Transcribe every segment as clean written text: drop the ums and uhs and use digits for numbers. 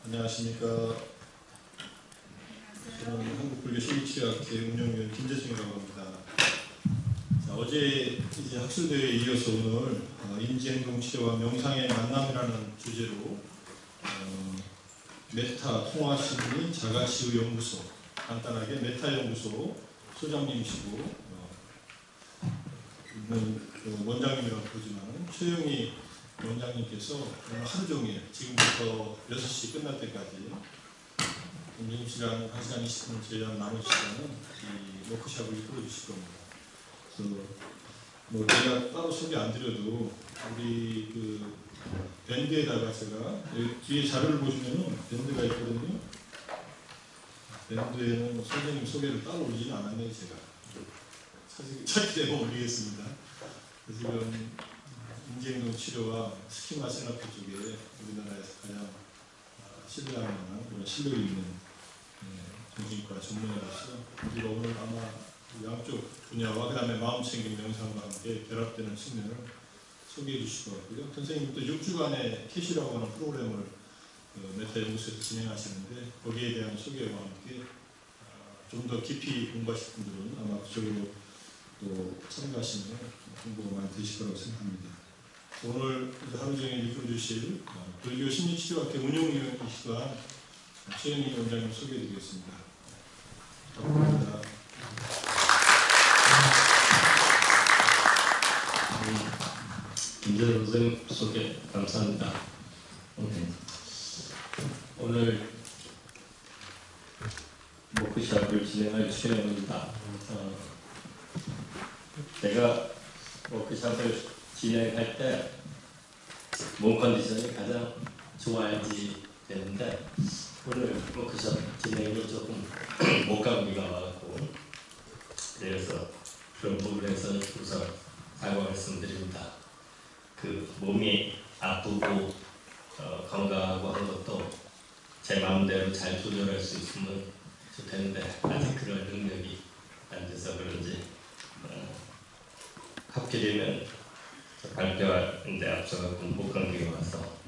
안녕하십니까. 저는 한국불교시립치료학회 운영위원 김재승이라고 합니다. 자, 어제 이제 학술대회에 이어서 오늘 인지행동치료와 명상의 만남이라는 주제로 메타 통화심리 자가치유연구소, 간단하게 메타연구소 소장님이시고 원장님이라고 보지만 최영희 원장님께서 오늘 하루 종일 지금부터 6시 끝날 때까지 김진씨랑 1시간 20분 제한 남은 시간은 이 워크숍을 이끌어주실 겁니다. 그래서 뭐 제가 따로 소개 안 드려도 우리 그 밴드에다가 제가 여기 뒤에 자료를 보시면은 밴드가 있거든요. 밴드에는 선생님 소개를 따로 올리지는 않았네요. 제가 찾기 되면 올리겠습니다. 그래서 지금 인지행동 치료와 스키마 세라피 쪽에 우리나라에서 가장 신뢰할 만한 그런 실력이 있는 정신과 전문의로서 우리가 오늘 아마 양쪽 분야와 그 다음에 마음챙김 명상과 함께 결합되는 측면을 소개해 주실 것 같고요. 선생님도 6주간의 캐시라고 하는 프로그램을 메타연구소에서 진행하시는데 거기에 대한 소개와 함께 좀 더 깊이 공부하실 분들은 아마 그쪽으로 또 참가하시면 공부가 많이 되실 거라고 생각합니다. 오늘 하루 종일 이끌어주실 불교 심리치료학회 운영위원이시던 최영희 원장님 소개해드리겠습니다. 감사합니다. 김재승 선생님 소개 감사합니다. 오늘 워크숍을 진행할 최영입니다. 제가 워크숍을 진행할 때 몸 컨디션이 가장 좋아야지 되는데 오늘 워크숍 진행이 조금 목감기가 와갖고 그래서 그런 부분에서는 우선 사과 말씀드립니다. 그 몸이 아프고 건강하고 한 것도 제 마음대로 잘 조절할 수 있으면 좋겠는데 아직 그런 능력이 안 돼서 그런지 하필이면 발표하는데 앞서가고 목감기가 와서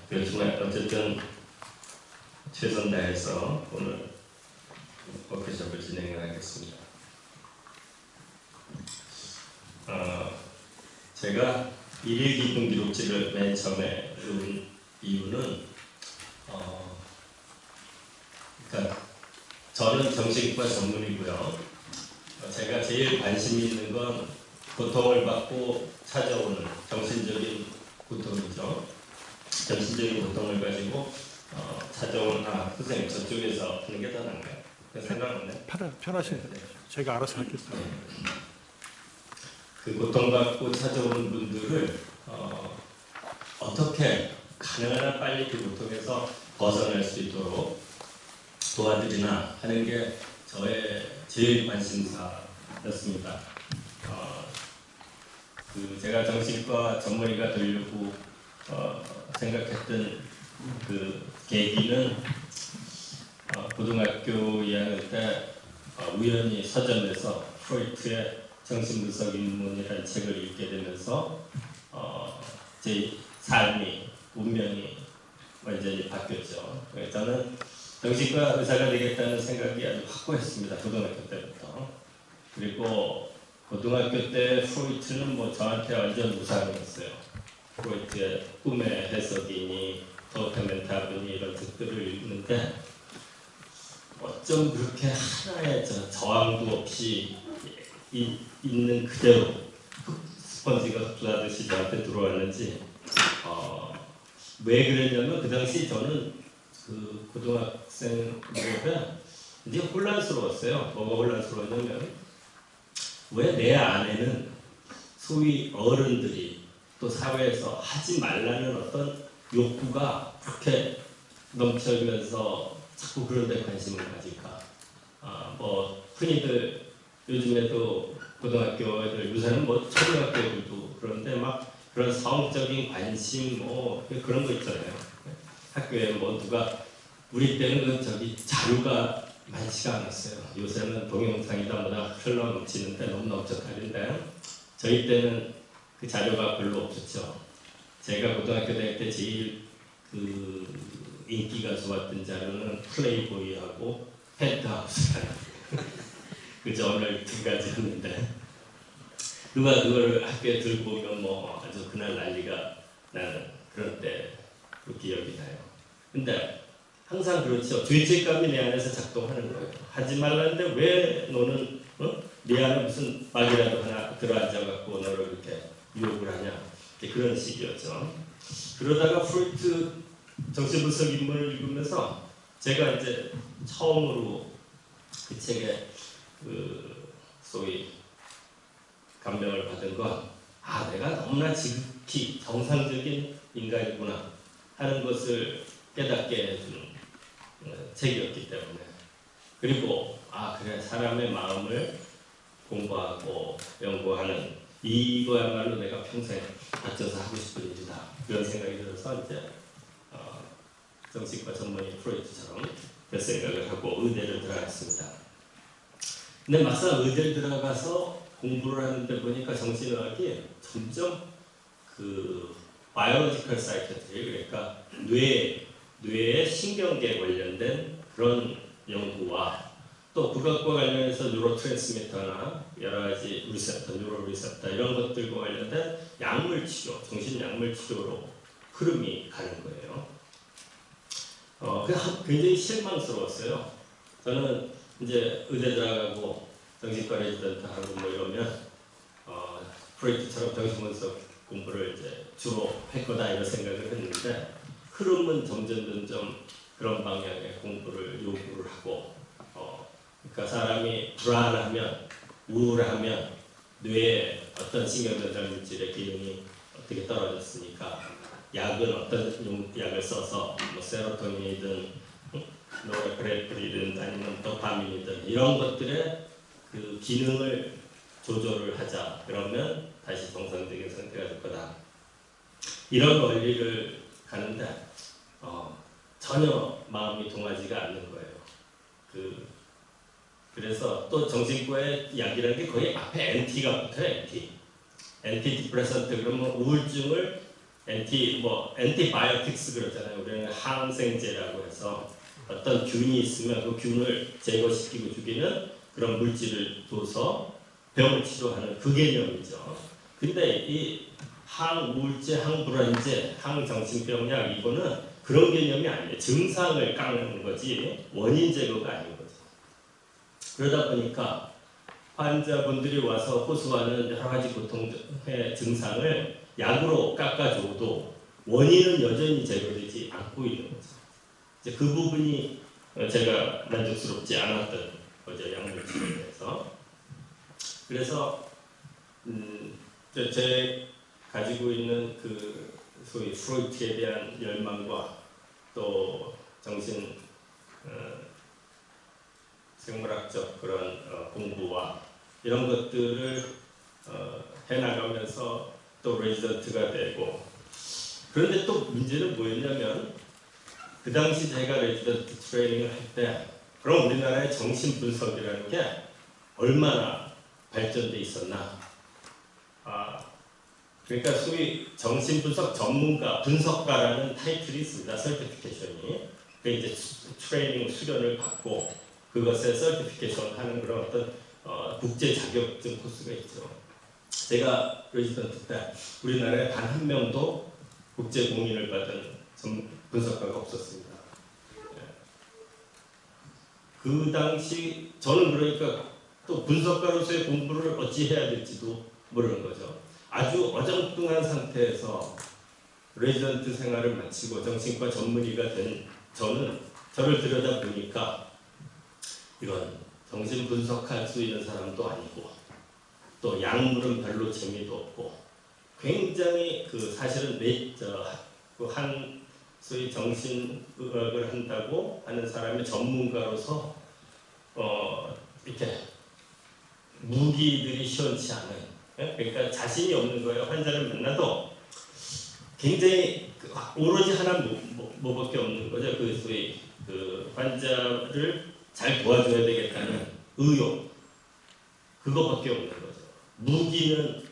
그렇지만 어쨌든 최선 다해서 오늘 워크숍을 진행하겠습니다. 제가 일일기능 기록지를 맨 처음에 넣은 이유는 그러니까 저는 정신과 전문이고요. 제가 제일 관심이 있는 건 고통을 받고 찾아오는 정신적인 고통이죠. 정신적인 고통을 가지고 찾아오는 선생님 저쪽에서 하는 게 더 나은가요? 생각나네. 편하신 대로 제가 알아서 하겠습니다. 그 고통받고 찾아오는 분들을 어떻게 가능한 한 빨리 그 고통에서 벗어날 수 있도록 도와드리나 하는 게 저의 제일 관심사였습니다. 제가 정신과 전문의가 되려고 생각했던 그 계기는 고등학교 2학년 때 우연히 서점에서 프로이트의 정신분석 입문이라는 책을 읽게 되면서 제 삶이 운명이 완전히 바뀌었죠. 저는 정신과 의사가 되겠다는 생각이 아주 확고했습니다. 고등학교 때부터. 그리고 고등학교 때 프로이트는 뭐 저한테 완전 우상이었어요. 프로이트의 꿈의 해석이니 도테멘타브니 이런 책들을 읽는데 어쩜 그렇게 하나의 저항도 없이 있는 그대로 스펀지가 흡수하듯이 저한테 들어왔는지 왜 그랬냐면 그 당시 저는 그 고등학생들은 이제 혼란스러웠어요. 뭐가 혼란스러웠냐면 왜 내 안에는 소위 어른들이 또 사회에서 하지 말라는 어떤 욕구가 그렇게 넘쳐면서 자꾸 그런 데 관심을 가질까. 뭐 흔히들 요즘에도 고등학교 애들 요새는 뭐 초등학교 애들도 그런데 막 그런 성적인 관심 뭐 그런 거 있잖아요. 학교에 뭐 누가 우리 때는 저기 자료가 많지가 않았어요. 요새는 동영상이다 뭐다 흘러 넘치는데 너무 넘쳐나는데 저희 때는 그 자료가 별로 없었죠. 제가 고등학교 다닐 때 제일 그 인기가 좋았던 자료는 플레이보이하고 펜트하우스라는 그저 오늘 두 가지였는데 누가 그걸 학교에 들고 오면 뭐 아주 그날 난리가 나는 그런 때 그 기억이 나요. 근데 항상 그렇죠. 죄책감이 내 안에서 작동하는 거예요. 하지 말라는데 왜 너는 네 안에 무슨 막이라도 하나 들어앉아갖고 너를 이렇게 유혹을 하냐. 그런 식이었죠. 그러다가 프로이트 정신분석 인문을 읽으면서 제가 이제 처음으로 그 책에 그 소위 감명을 받은 건 내가 너무나 지극히 정상적인 인간이구나 하는 것을 깨닫게 해준 책이었기 때문에 그리고 그래 사람의 마음을 공부하고 연구하는 이거야말로 내가 평생 바쳐서 하고 싶은 일이다 그런 생각이 들어서 이제 정신과 전문의 프로이트처럼 그 생각을 하고 의대를 들어갔습니다. 근데 막상 의대를 들어가서 공부를 하는데 보니까 정신의학이 점점 그 바이올로지컬 사이키아트리 그러니까 뇌의 신경계에 관련된 그런 연구와 또 그것과 관련해서 뉴로트랜스미터나 여러 가지 리셉터, 뉴로 리셉터 이런 것들과 관련된 약물 치료, 정신 약물 치료로 흐름이 가는 거예요. 굉장히 실망스러웠어요. 저는 이제 의대 들어가고 정신과 레지던트 하고 뭐 이러면 프로이트처럼 정신분석 공부를 이제 주로 할 거다 이런 생각을 했는데 흐름은 점점 그런 방향의 공부를 요구를 하고 그러니까 사람이 불안하면 우울하면 뇌에 어떤 신경전달 물질의 기능이 어떻게 떨어졌으니까 약은 어떤 약을 써서 뭐 세로토닌이든 노르에프네프린이든 아니면 도파민이든 이런 것들의 그 기능을 조절을 하자. 그러면 다시 정상적인 상태가 될 거다. 이런 원리를 가는데 전혀 마음이 동하지가 않는 거예요. 그래서 또 정신과의 약이라는 게 거의 앞에 NT가 붙어요. NT 디프레선트 그러면 우울증을 엔티바이오틱스 그러잖아요. 우리는 항생제라고 해서 어떤 균이 있으면 그 균을 제거시키고 죽이는 그런 물질을 둬서 병을 치료하는 그 개념이죠. 근데 이 항우울제, 항불안제, 항정신병약 이거는 그런 개념이 아니에요. 증상을 깎는 거지 원인 제거가 아닌 거죠. 그러다 보니까 환자분들이 와서 호소하는 여러 가지 고통의 증상을 약으로 깎아줘도 원인은 여전히 제거되지 않고 있는 거죠. 이제 그 부분이 제가 만족스럽지 않았던 거죠. 약물 치료에 대해서. 그래서 제 가지고 있는 그 소위 프로이트에 대한 열망과 또 정신 생물학적 그런 공부와 이런 것들을 해나가면서 또 레지던트가 되고 그런데 또 문제는 뭐였냐면 그 당시 제가 레지던트 트레이닝을 할 때 그럼 우리나라의 정신분석이라는 게 얼마나 발전돼 있었나 그러니까 소위 정신분석 전문가, 분석가라는 타이틀이 있습니다. 서티피케이션이. 그 이제 트레이닝 수련을 받고 그것에 서티피케이션 하는 그런 어떤 국제 자격증 코스가 있죠. 제가 레지던트 때 우리나라에 단 한 명도 국제 공인을 받은 분석가가 없었습니다. 그 당시 저는 그러니까 또 분석가로서의 공부를 어찌 해야 될지도 모르는 거죠. 아주 어정뚱한 상태에서 레지던트 생활을 마치고 정신과 전문의가 된 저를 들여다보니까 이건 정신 분석할 수 있는 사람도 아니고 또 약물은 별로 재미도 없고 굉장히 사실은 한 소위 정신의학을 한다고 하는 사람의 전문가로서 이렇게 무기들이 시원치 않은 그러니까 자신이 없는 거예요. 환자를 만나도 굉장히 오로지 하나 뭐밖에 없는 거죠. 소위 환자를 잘 도와줘야 되겠다는 의욕 그거밖에 없는 거죠. 무기는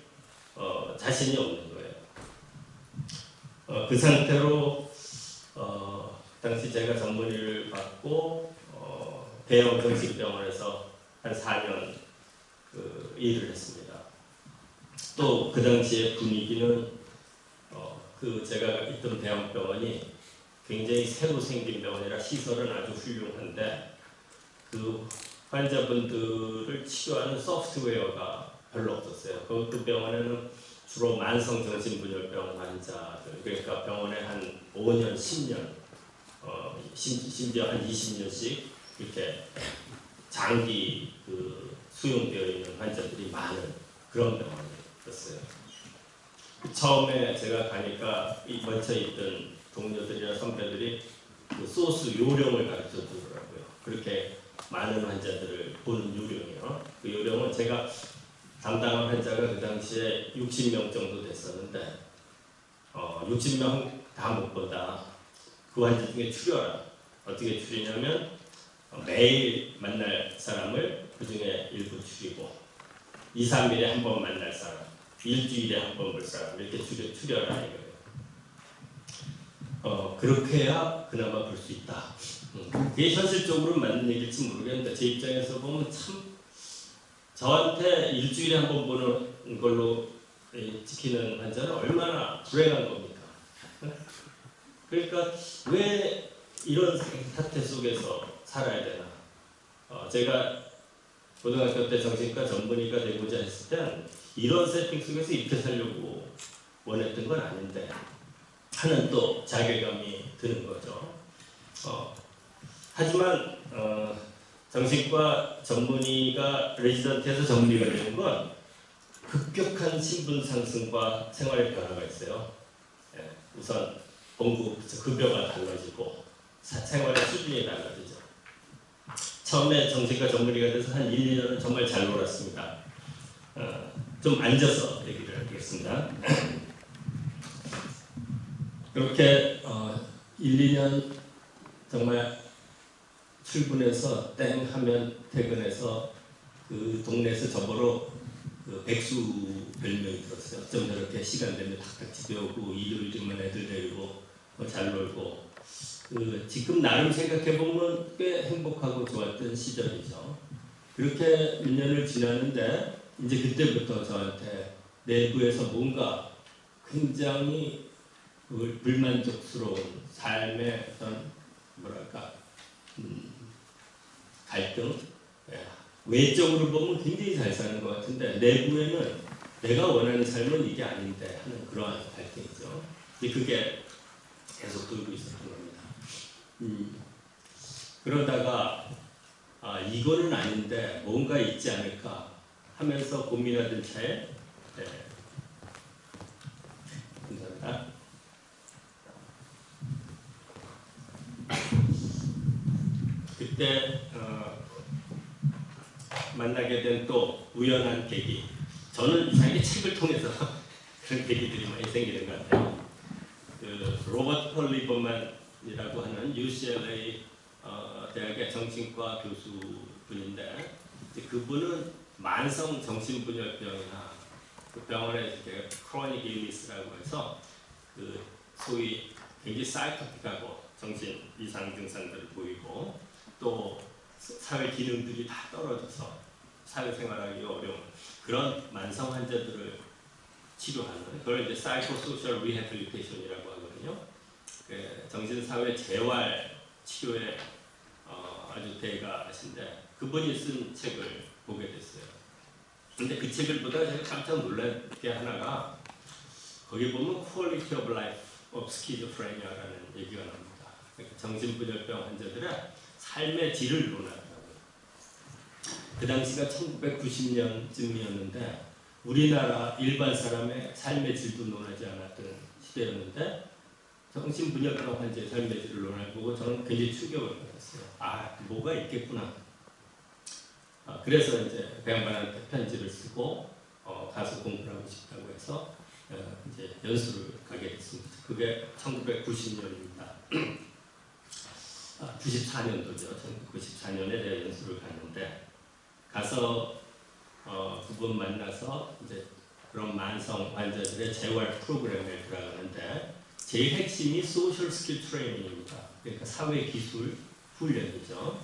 자신이 없는 거예요. 그 상태로 당시 제가 전문의를 받고 대형 정신병원에서 한 4년 일을 했습니다. 또 그 당시의 분위기는 그 제가 있던 대형병원이 굉장히 새로 생긴 병원이라 시설은 아주 훌륭한데 그 환자분들을 치료하는 소프트웨어가 별로 없었어요. 그 병원에는 주로 만성정신분열병 환자들, 그러니까 병원에 한 5년, 10년, 심지어 한 20년씩 이렇게 장기 수용되어 있는 환자들이 많은 그런 병원이었어요. 처음에 제가 가니까 이 먼저 있던 동료들이나 선배들이 그 소스 요령을 가르쳐 주더라고요. 그렇게 많은 환자들을 보는 요령이요. 그 요령은 제가 담당한 환자가 그 당시에 60명 정도 됐었는데 60명 다 못 본다. 그 환자 중에 추려라. 어떻게 추리냐면 매일 만날 사람을 그 중에 일부 추리고 2, 3일에 한 번 만날 사람, 일주일에 한 번 볼 사람 이렇게 추려라 이거예요. 그렇게 해야 그나마 볼 수 있다. 그게 현실적으로 맞는 얘기일지 모르겠는데 제 입장에서 보면 참 저한테 일주일에 한 번 보는 걸로 지키는 환자는 얼마나 불행한 겁니까? 그러니까 왜 이런 사태 속에서 살아야 되나? 제가 고등학교 때 정신과 전문의가 되고자 했을 땐 이런 세팅 속에서 이렇게 살려고 원했던 건 아닌데 하는 또 자괴감이 드는 거죠. 하지만 정신과 전문의가 레지던트에서 전문의가 되는 건 급격한 신분 상승과 생활의 변화가 있어요. 우선 공부 급여가 달라지고 생활의 수준이 달라지죠. 처음에 정신과 전문의가 돼서 한 1, 2년은 정말 잘 놀았습니다. 좀 앉아서 얘기를 하겠습니다. 그렇게 1, 2년 정말 출근해서 땡 하면 퇴근해서 그 동네에서 저보러 그 백수 별명이 들었어요. 어쩜 저렇게 시간 되면 탁탁 집에 오고 일요일이면 애들 데리고 잘 놀고 지금 나름 생각해보면 꽤 행복하고 좋았던 시절이죠. 그렇게 1년을 지났는데 이제 그때부터 저한테 내부에서 뭔가 굉장히 불만족스러운 삶의 어떤 뭐랄까 갈등, 외적으로 보면 굉장히 잘 사는 것 같은데 내부에는 내가 원하는 삶은 이게 아닌데 하는 그러한 갈등이죠. 그게 계속 돌고 있었던 겁니다. 그러다가 이거는 아닌데 뭔가 있지 않을까 하면서 고민하던 차에 감사합니다. 그때 만나게 된 또 우연한 계기. 저는 이상하게 책을 통해서 그런 계기들이 많이 생기는 것 같아요. 그 로버트 폴리버만이라고 하는 UCLA 대학의 정신과 교수분인데 그분은 만성 정신분열병이나 그 병원에 크로닉 일리스라고 해서 그 소위 굉장히 사이코틱하고 정신 이상 증상들을 보이고 또 사회 기능들이 다 떨어져서 사회생활하기 어려운 그런 만성 환자들을 치료하는 그걸 이제 사이코소셜 리해빌리테이션이라고 하거든요. 정신사회 재활 치료의 아주 대가신데 그분이 쓴 책을 보게 됐어요. 근데 그 책을 보다가 제가 깜짝 놀란 게 하나가 거기 보면 Quality of Life of Schizophrenia라는 얘기가 나옵니다. 그러니까 정신분열병 환자들의 삶의 질을 논하더라고요. 그 당시가 1990년쯤이었는데 우리나라 일반 사람의 삶의 질도 논하지 않았던 시대였는데 정신분열병 환자의 삶의 질을 논할 보고 저는 굉장히 충격을 받았어요. 뭐가 있겠구나. 그래서 이제 그 양반한테 편지를 쓰고 가서 공부를 하고 싶다고 해서 이제 연수를 가게 됐습니다. 그게 1990년입니다. 94년도죠. 1994년에 내가 연수를 갔는데 가서 두 분 만나서 이제 그런 만성 환자들의 재활 프로그램에 들어가는데 제일 핵심이 소셜 스킬 트레이닝입니다. 그러니까 사회 기술 훈련이죠.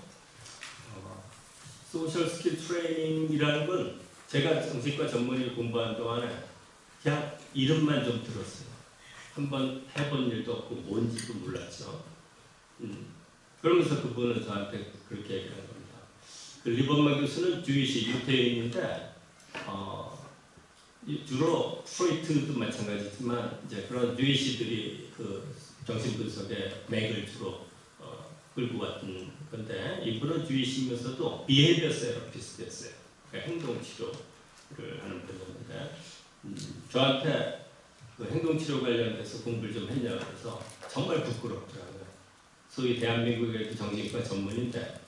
소셜 스킬 트레이닝이라는 건 제가 정신과 전문의를 공부한 동안에 그냥 이름만 좀 들었어요. 한번 해본 일도 없고 뭔지도 몰랐죠. 그러면서 그분은 저한테 그렇게 얘기한 겁니다. 그 리버만 교수는 주이시 유태인인데 주로 프로이트도 마찬가지지만 이제 그런 주이시들이 그 정신분석의 맥을 주로 끌고 왔던 건데 이분은 주이시면서도 비헤이비어 세라피스트였어요. 그러니까 행동치료를 하는 분인데 저한테 그 행동치료 관련해서 공부를 좀 했냐고 해서 정말 부끄럽더라고요. 소위 대한민국의 그 정신과 전문인데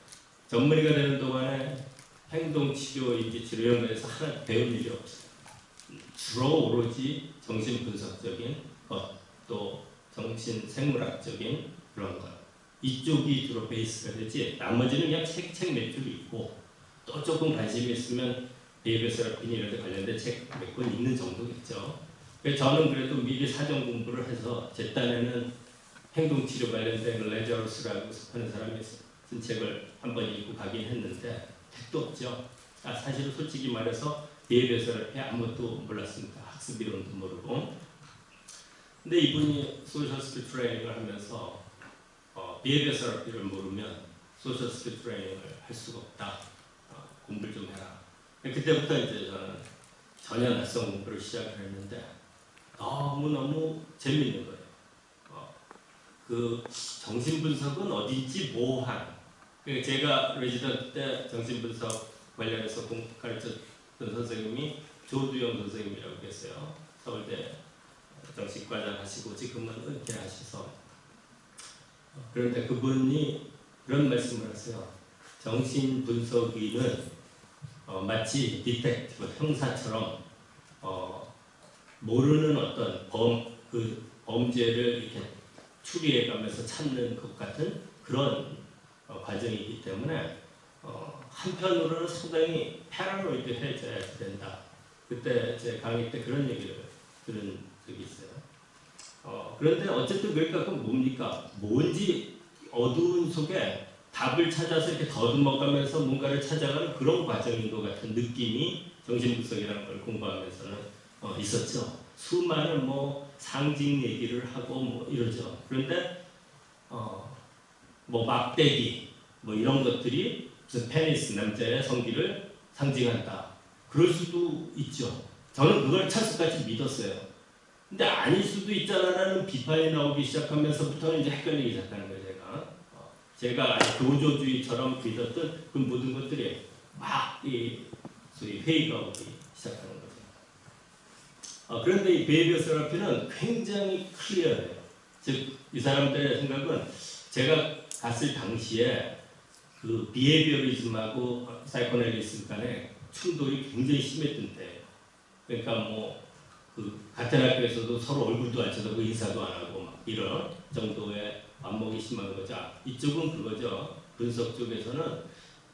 전문의가 되는 동안에 행동치료, 인지치료 이런 거에서 하나 배운 일이 없어요. 주로 오로지 정신분석적인 것, 또 정신생물학적인 그런 것 이쪽이 주로 베이스가 되지 나머지는 그냥 책 몇 줄 읽고 또 조금 관심이 있으면 비헤이비어 세라피 이런 데 관련된 책 몇 권 읽는 정도겠죠. 그래서 저는 그래도 미리 사전 공부를 해서 제 딴에는 행동치료 관련된 레저러스라고 하는 사람이 쓴 책을 한번 읽고 가긴 했는데 택도 없죠. 사실은 솔직히 말해서 비헤이비어 세라피 아무것도 몰랐습니다. 학습 이론도 모르고. 근데 이분이 소셜 스킬 트레이닝을 하면서 비헤이비어 세라피를 모르면 소셜 스킬 트레이닝을 할 수가 없다. 공부를 좀 해라. 그때부터 이제 저는 전혀 낯선 공부를 시작을 했는데 너무너무 재밌는 거예요. 그 정신분석은 어딘지 모호한. 제가 레지던트 때 정신분석 관련해서 가르쳤던 선생님이 조두영 선생님이라고 계세요. 서울대 정신과장 하시고 지금은 은퇴하셔서 그런데 그분이 그런 말씀을 하세요. 정신분석인은 마치 디텍티브 형사처럼 모르는 어떤 범죄를 이렇게 추리해가면서 찾는 것 같은 그런 과정이기 때문에 한편으로는 상당히 패러노이드해져야 된다. 그때 제 강의 때 그런 얘기를 들은 적이 있어요. 그런데 어쨌든 그러니까 그건 뭡니까? 뭔지 어두운 속에 답을 찾아서 이렇게 더듬어가면서 뭔가를 찾아가는 그런 과정인 것 같은 느낌이 정신분석이라는 걸 공부하면서는 있었죠. 수많은 뭐 상징 얘기를 하고 뭐 이러죠. 그런데 뭐 막대기 뭐 이런 것들이 무슨 페니스 남자의 성기를 상징한다. 그럴 수도 있죠. 저는 그걸 찰스같이 믿었어요. 근데 아닐 수도 있잖아라는 비판이 나오기 시작하면서부터는 이제 헷갈리기 시작하는 거예요. 제가 교조주의처럼 믿었던 그 모든 것들이 막 소위 회의가 오기 시작하는 거죠. 그런데 이 비헤이비어 세라피는 굉장히 클리어해요. 즉 이 사람들의 생각은 제가 갔을 당시에 그 비헤이비어리즘하고 사이코애널리즘 간의 충돌이 굉장히 심했던 때예요. 그러니까 뭐 그 같은 학교에서도 서로 얼굴도 안 쳐다보고 인사도 안 하고 막 이런 정도의 안목이 심한 거죠. 이쪽은 그거죠. 분석 쪽에서는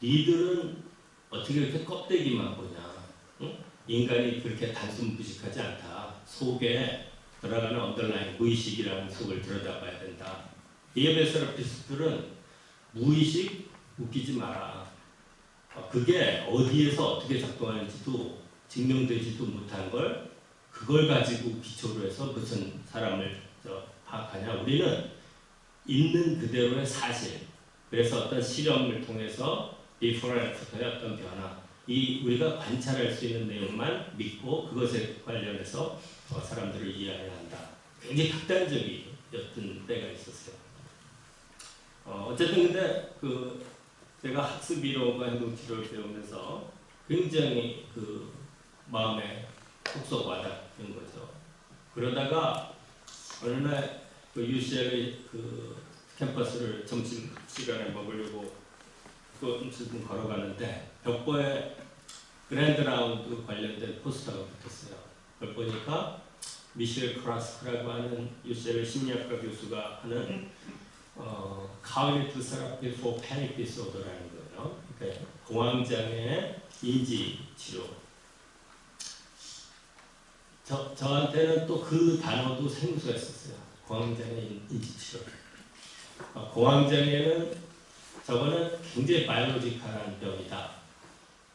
니들은 어떻게 이렇게 껍데기만 보냐. 응? 인간이 그렇게 단순 무식하지 않다. 속에 들어가는 언더라인 무의식이라는 속을 들여다봐야 된다. 비헤이비어 세라피스트들은 무의식 웃기지 마라. 그게 어디에서 어떻게 작동하는지도 증명되지도 못한 걸 그걸 가지고 기초로 해서 무슨 사람을 파악하냐. 우리는 있는 그대로의 사실. 그래서 어떤 실험을 통해서 before and after의 어떤 변화. 우리가 관찰할 수 있는 내용만 믿고 그것에 관련해서 사람들을 이해해야 한다. 굉장히 극단적이었던 때가 있었어요. 어쨌든 근데 제가 학습 이론과 행동치료를 배우면서 굉장히 그 마음에 쏙쏙 와닿는 거죠. 그러다가 어느 날 그 UCLA 그 캠퍼스를 점심 시간에 먹으려고 조금 걸어가는데 벽보에 그랜드 라운드 관련된 포스터가 붙었어요. 그걸 보니까 미셸 크라스크라고 하는 UCLA 심리학과 교수가 하는 Cognitive Therapy for Panic Disorder라는 거예요. 그러니까 공황장애 인지 치료. 저한테는 또 그 단어도 생소했었어요. 공황장애 인지치료. 공황장애는 저거는 굉장히 바이올로지컬한 병이다.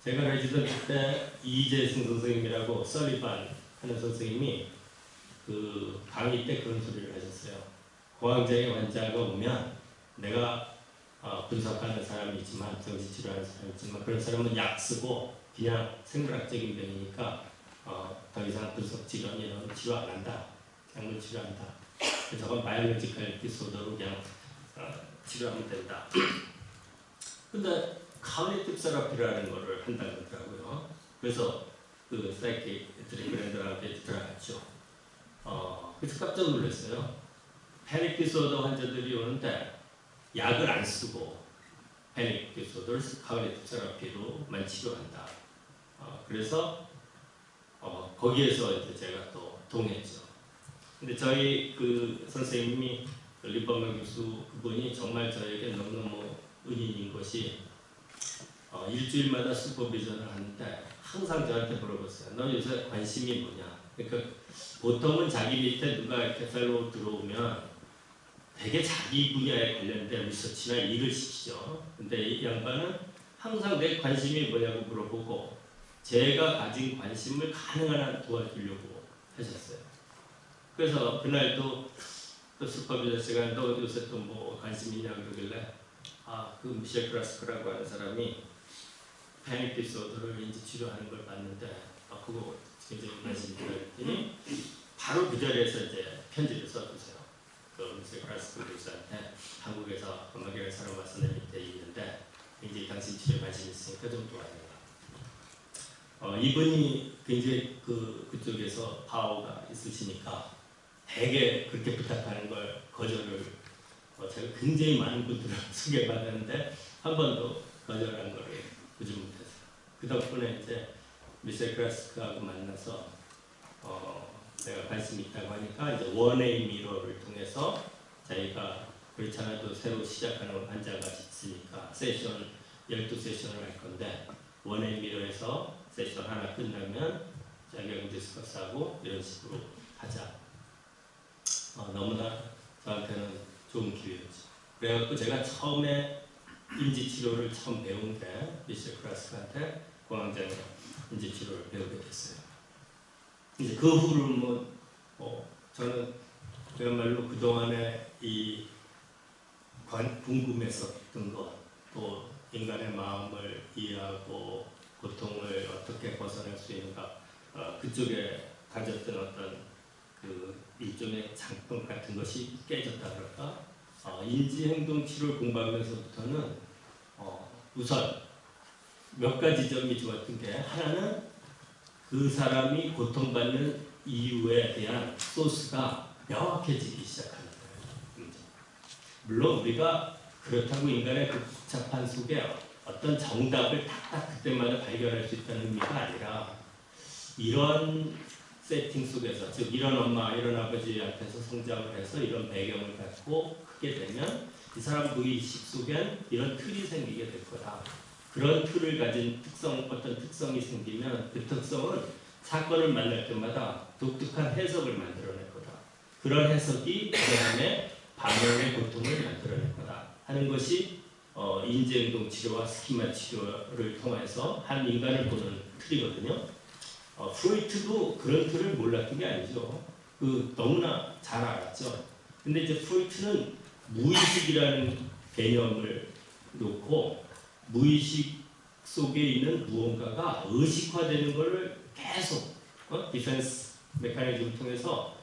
제가 레지던트 때 이재승 선생님이라고 설리반 하는 선생님이 그 강의 때 그런 소리를 하셨어요. 공황장애 환자가 오면 내가 분석하는 사람이 있지만 정신치료하는 사람이 있지만 그런 사람은 약 쓰고 그냥 생물학적인 병이니까 더 이상 분석 치료 이런 치료 안 한다. 약물 치료한다. 저건 바이올로지컬 디소더로 그냥 치료하면 된다. 근데 카그니티브 세라피라는 거를 한다고 하더라고요. 그래서 그 사이키트리 브랜드한테 들어갔죠. 그래서 깜짝 놀랐어요. 패닉 디소더 환자들이 오는데 약을 안 쓰고 패닉 디소더를 카그니티브 세라피로만 치료한다. 그래서 거기에서 이제 제가 또 동했죠. 근데 저희 그 선생님이 리버만 교수 그분이 정말 저에게 너무너무 은인인 것이 일주일마다 슈퍼비전을 하는데 항상 저한테 물어봤어요. 너 요새 관심이 뭐냐? 그러니까 보통은 자기 밑에 누가 이렇게 펠로우 들어오면 되게 자기 분야에 관련된 리서치나 일을 시키죠. 근데 이 양반은 항상 내 관심이 뭐냐고 물어보고 제가 가진 관심을 가능한 한 도와주려고 하셨어요. 그래서 그날도 또 슈퍼비전 씨가 너 요새 또 뭐 관심 있냐 그러길래 그 미셸 크라스크라고 하는 사람이 패닉 디소더를 인지 치료하는 걸 봤는데 그거 굉장히 관심이 있더니 바로 그 자리에서 이제 편지를 써주세요. 그 미셸 크라스크 교수한테 한국에서 음악이라는 사람 와서 내 밑에 있는데 굉장히 당신 치료에 관심 있으니까 좀 도와달라. 이분이 굉장히 그쪽에서 파워가 있으시니까 되게 그렇게 부탁하는 걸 거절을 제가 굉장히 많은 분들을 소개받았는데 한 번도 거절한 거를 보지 못했어요. 그 덕분에 이제 미셸 크라스크하고 만나서 내가 관심이 있다고 하니까 이제 원웨이 미러를 통해서 자기가 그렇지 않아도 새로 시작하는 환자가 있으니까 세션 12세션을 할 건데 원웨이 미러에서 세션 하나 끝나면 자기하고 디스커스하고 이런 식으로 하자. 너무나 저한테는 좋은 기회였죠. 그래갖고 제가 처음에 인지치료를 처음 배운 게 미셸 크라스크한테 공황장애 인지치료를 배우게 됐어요. 이제 그 후로는 저는 그야말로 그동안에 이 궁금했었던 것, 또 인간의 마음을 이해하고 고통을 어떻게 벗어날 수 있는가 그쪽에 가졌던 어떤 그 일종의 장벽 같은 것이 깨졌다 그럴까? 인지행동치료를 공부하면서부터는 우선 몇 가지 점이 좋았던 게 하나는 그 사람이 고통받는 이유에 대한 소스가 명확해지기 시작하는 거예요. 물론 우리가 그렇다고 인간의 그 복잡한 속에 어떤 정답을 딱딱 그때마다 발견할 수 있다는 의미가 아니라 이런 세팅 속에서 즉 이런 엄마 이런 아버지한테서 성장을 해서 이런 배경을 갖고 크게 되면 이 사람 무의식 속엔 이런 틀이 생기게 될 거다. 그런 틀을 가진 어떤 특성이 생기면 그 특성은 사건을 만날 때마다 독특한 해석을 만들어낼 거다. 그런 해석이 그 다음에 반응의 고통을 만들어낼 거다 하는 것이 인지행동 치료와 스키마 치료를 통해서 한 인간을 보는 틀이거든요. 프로이트도 그런 틀을 몰랐던 게 아니죠. 너무나 잘 알았죠. 근데 이제 프로이트는 무의식이라는 개념을 놓고 무의식 속에 있는 무언가가 의식화되는 것을 계속 디펜스 메커니즘을 통해서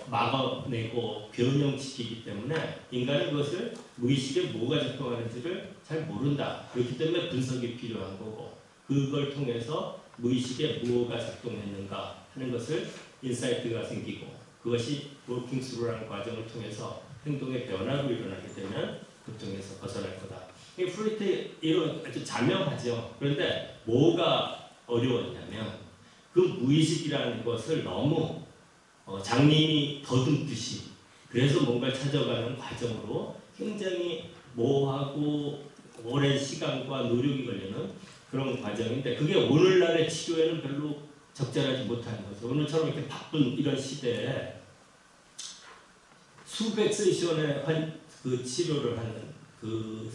막아내고 변형시키기 때문에 인간은 그것을 무의식에 뭐가 작동하는지를 잘 모른다. 그렇기 때문에 분석이 필요한 거고 그걸 통해서 무의식에 무엇가 작동했는가 하는 것을 인사이트가 생기고 그것이 워킹 스루라는 과정을 통해서 행동의 변화로 일어나게 되면 고통에서 벗어날 거다. 프로이트 이런 아주 자명하죠. 그런데 뭐가 어려웠냐면 그 무의식이라는 것을 너무 장님이 더듬듯이 그래서 뭔가를 찾아가는 과정으로 굉장히 모호하고 오랜 시간과 노력이 걸리는 그런 과정인데 그게 오늘날의 치료에는 별로 적절하지 못하는 거죠. 오늘처럼 이렇게 바쁜 이런 시대에 수백 세션의 그 치료를 하는 그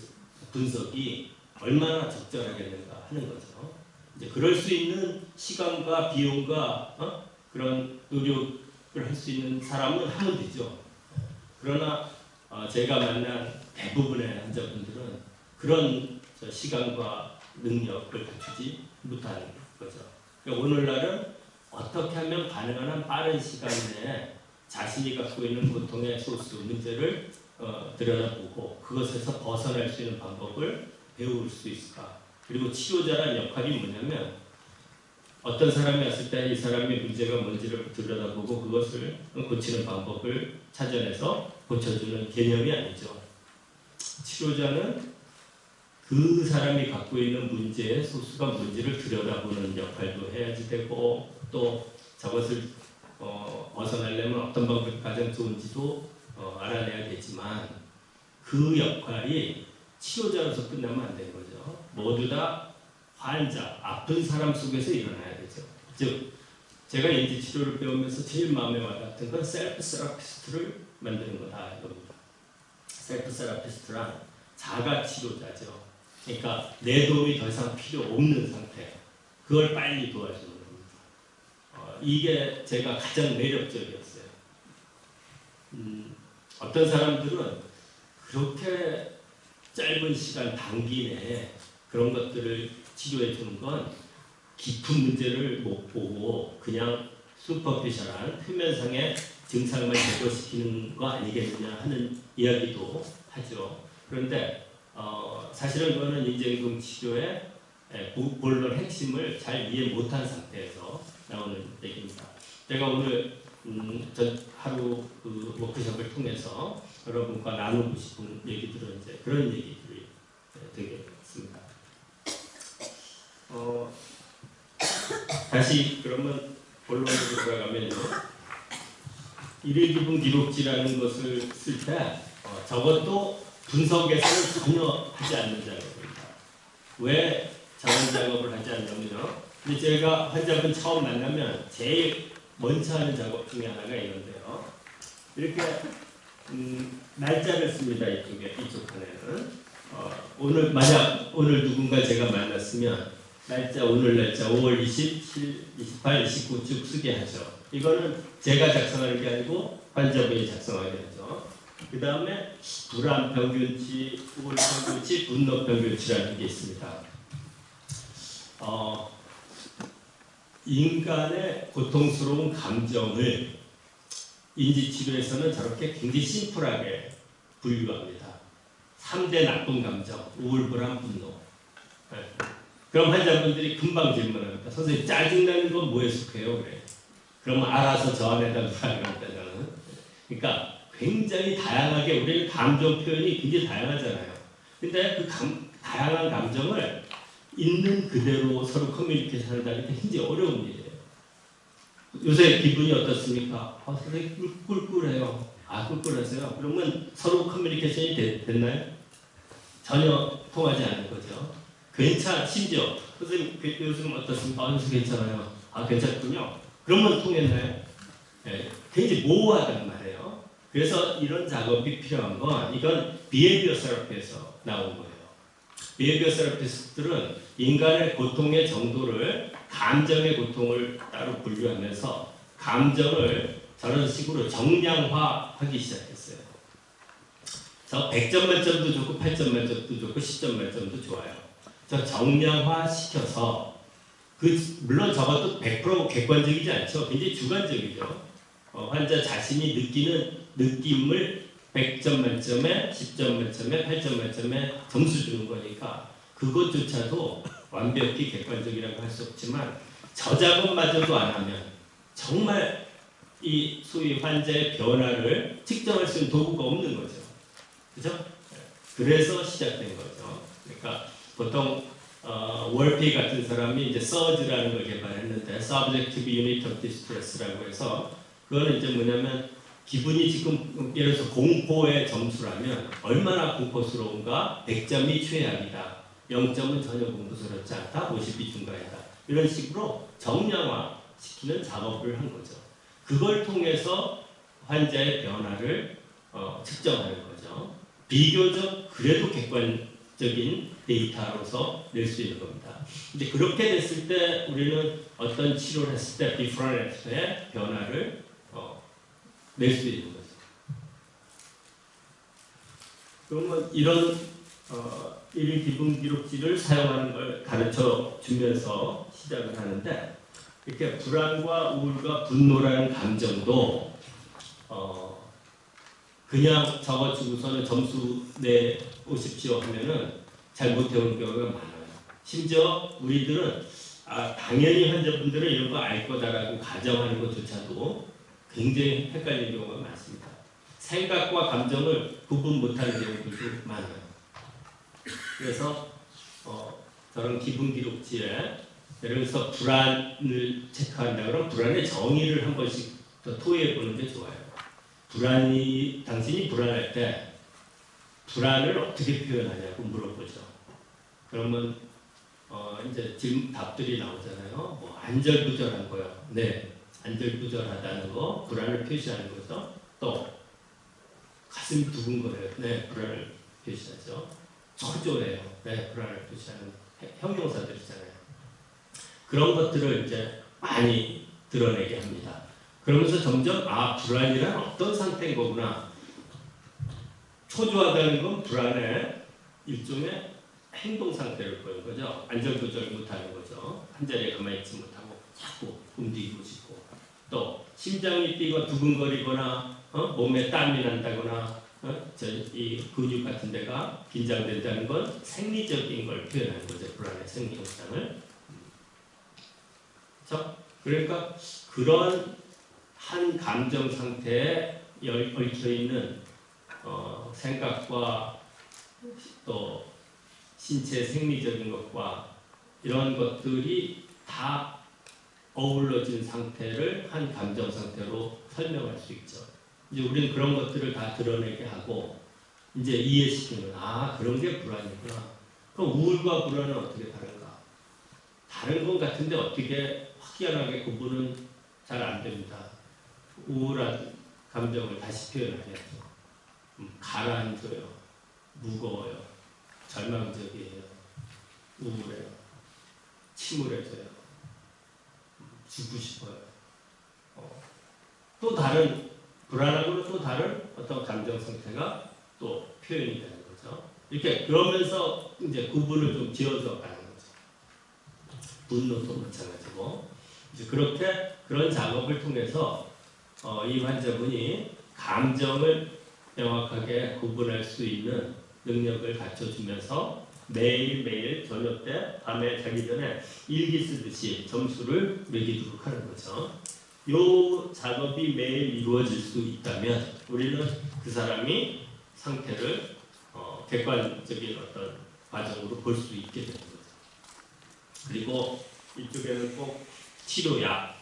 분석이 얼마나 적절하겠는가 하는 거죠. 이제 그럴 수 있는 시간과 비용과 그런 노력을 할 수 있는 사람은 하면 되죠. 그러나 제가 만난 대부분의 환자분들은 그런 시간과 능력을 갖추지 못하는 거죠. 그러니까 오늘날은 어떻게 하면 가능한 한 빠른 시간 내에 자신이 갖고 있는 고통의 소스, 문제를 들여다보고 그것에서 벗어날 수 있는 방법을 배울 수 있을까. 그리고 치료자란 역할이 뭐냐면 어떤 사람이 왔을 때 이 사람의 문제가 뭔지를 들여다보고 그것을 고치는 방법을 찾아내서 고쳐주는 개념이 아니죠. 치료자는 그 사람이 갖고 있는 문제의 소스가 뭔지를 들여다보는 역할도 해야지 되고 또 저것을 벗어나려면 어떤 방법이 가장 좋은지도 알아내야 되지만 그 역할이 치료자로서 끝나면 안 되는 거죠. 모두 다 환자, 아픈 사람 속에서 일어나야 되죠. 즉 제가 인지치료를 배우면서 제일 마음에 와닿던 건 셀프 세라피스트를 만드는 거다 이겁니다. 셀프 세라피스트란 자가 치료자죠. 그러니까 내 도움이 더 이상 필요 없는 상태, 그걸 빨리 도와주는 겁니다. 이게 제가 가장 매력적이었어요. 어떤 사람들은 그렇게 짧은 시간 단기 내에 그런 것들을 치료해 주는 건 깊은 문제를 못 보고 그냥 슈퍼피셜한 표면상의 증상만 제거시키는 거 아니겠느냐 하는 이야기도 하죠. 그런데 사실은 그거는 인지행동 치료의 본론 핵심을 잘 이해 못한 상태에서 나오는 얘기입니다. 제가 오늘 하루 그 워크숍을 통해서 여러분과 나누고 싶은 얘기들은 이제 그런 얘기들이 되겠습니다. 다시 그러면 본론으로 들어가면요. 일일기분 기록지라는 것을 쓸 때 저것도 분석에서는 전혀 하지 않는 작업입니다. 왜 저런 작업을 하지 않냐면요. 근데 제가 환자분 처음 만나면 제일 먼저 하는 작업 중에 하나가 이건데요. 이렇게 날짜를 씁니다. 이쪽 칸에는. 만약 오늘 누군가 제가 만났으면 오늘 날짜 5월 27, 28, 29 쭉 쓰게 하죠. 이거는 제가 작성하는 게 아니고 환자분이 작성하게 하죠. 그 다음에 불안 평균치, 우울 평균치, 분노 평균치라는 게 있습니다. 인간의 고통스러운 감정을 인지치료에서는 저렇게 굉장히 심플하게 분류합니다. 3대 나쁜 감정, 우울, 불안, 분노. 그럼 환자분들이 금방 질문합니다. 선생님, 짜증나는 건 뭐에 속해요? 그래. 그러면 알아서 저 안에다 넣으라고 저는. 그러니까 굉장히 다양하게 우리는 감정 표현이 굉장히 다양하잖아요. 근데 그 다양한 감정을 있는 그대로 서로 커뮤니케이션 한다는 게 굉장히 어려운 일이에요. 요새 기분이 어떻습니까? 선생님 꿀꿀해요. 꿀꿀하세요. 그러면 서로 커뮤니케이션이 됐나요? 전혀 통하지 않는 거죠. 심지어 선생님 요즘 어떻습니까? 요즘 괜찮아요. 괜찮군요. 그러면 통했나요? 네, 굉장히 모호하단 말이에요. 그래서 이런 작업이 필요한 건 이건 비헤비어 세라피에서 나온 거예요. 비헤비어 세라피스트들은 인간의 고통의 정도를 감정의 고통을 따로 분류하면서 감정을 저런 식으로 정량화하기 시작했어요. 저 100점 만점도 좋고 8점 만점도 좋고 10점 만점도 좋아요. 저 정량화 시켜서 물론 저것도 100% 객관적이지 않죠. 굉장히 주관적이죠. 환자 자신이 느끼는 느낌을 100점 만점에 10점 만점에 8점 만점에 점수 주는 거니까 그것조차도 완벽히 객관적이라고 할 수 없지만 저 작업마저도 안 하면 정말 이 소위 환자의 변화를 측정할 수 있는 도구가 없는 거죠. 그죠? 그래서 시작된 거죠. 그러니까 보통 월피 같은 사람이 이제 서즈라는 걸 개발했는데 Subjective Unit of Distress라고 해서 그거는 이제 뭐냐면 기분이 지금 예를 들어서 공포의 점수라면 얼마나 공포스러운가 100점이 최악이다. 0점은 전혀 공포스럽지 않다. 50이 중간이다. 이런 식으로 정량화시키는 작업을 한 거죠. 그걸 통해서 환자의 변화를 측정하는 거죠. 비교적 그래도 객관적인 데이터로서 낼 수 있는 겁니다. 이제 그렇게 됐을 때 우리는 어떤 치료를 했을 때 비포 앤 애프터의 변화를 낼 수 있는 거죠. 그러면 이런 1인 기분 기록지를 사용하는 걸 가르쳐 주면서 시작을 하는데, 이렇게 불안과 우울과 분노라는 감정도 그냥 적어주고서는 점수 내오십시오 하면은 잘 못해오는 경우가 많아요. 심지어 우리들은 당연히 환자분들은 이런 거 알 거다라고 가정하는 것조차도 굉장히 헷갈리는 경우가 많습니다. 생각과 감정을 구분 못하는 경우들도 많아요. 그래서 저런 기분 기록지에 예를 들어서 불안을 체크한다 그러면 불안의 정의를 한 번씩 더 토의해 보는 게 좋아요. 당신이 불안할 때 불안을 어떻게 표현하냐고 물어보죠. 그러면 이제 지금 답들이 나오잖아요. 뭐 안절부절한 거요. 네, 안절부절하다는 거, 불안을 표시하는 거죠. 또 가슴이 두근거려요. 네, 불안을 표시하죠. 초조해요. 네, 불안을 표시하는 형용사들이잖아요. 그런 것들을 이제 많이 드러내게 합니다. 그러면서 점점 불안이란 어떤 상태인 거구나. 초조하다는 건 불안의 일종의 행동 상태를 보이는 거죠. 안절부절 못하는 거죠. 한 자리에 가만히 있지 못하고 자꾸 움직이고 싶고, 또 심장이 뛰고 두근거리거나 몸에 땀이 난다거나 이 근육 같은 데가 긴장된다는 건 생리적인 걸 표현하는 거죠. 불안의 생리 현상을. 그러니까 그런 한 감정 상태에 얽혀 있는 생각과 또 신체 생리적인 것과 이런 것들이 다 어우러진 상태를 한 감정 상태로 설명할 수 있죠. 이제 우리는 그런 것들을 다 드러내게 하고 이제 이해시키는, 그런 게 불안이구나. 그럼 우울과 불안은 어떻게 다른가? 다른 것 같은데 어떻게 확연하게 구분은 잘 안 됩니다. 우울한 감정을 다시 표현하겠죠. 가라앉아요. 무거워요. 절망적이에요. 우울해요. 침울해져요. 죽고 싶어요. 또 다른 불안하고는 또 다른 어떤 감정 상태가 또 표현이 되는 거죠. 이렇게 그러면서 이제 구분을 좀 지어서 가는 거죠. 분노도 마찬가지고. 이제 그렇게 그런 작업을 통해서 이 환자분이 감정을 명확하게 구분할 수 있는 능력을 갖춰주면서 매일매일 저녁 때 밤에 자기 전에 일기 쓰듯이 점수를 매기도록 하는 거죠. 이 작업이 매일 이루어질 수 있다면 우리는 그 사람이 상태를 객관적인 어떤 과정으로 볼 수 있게 되는 거죠. 그리고 이쪽에는 꼭 치료약,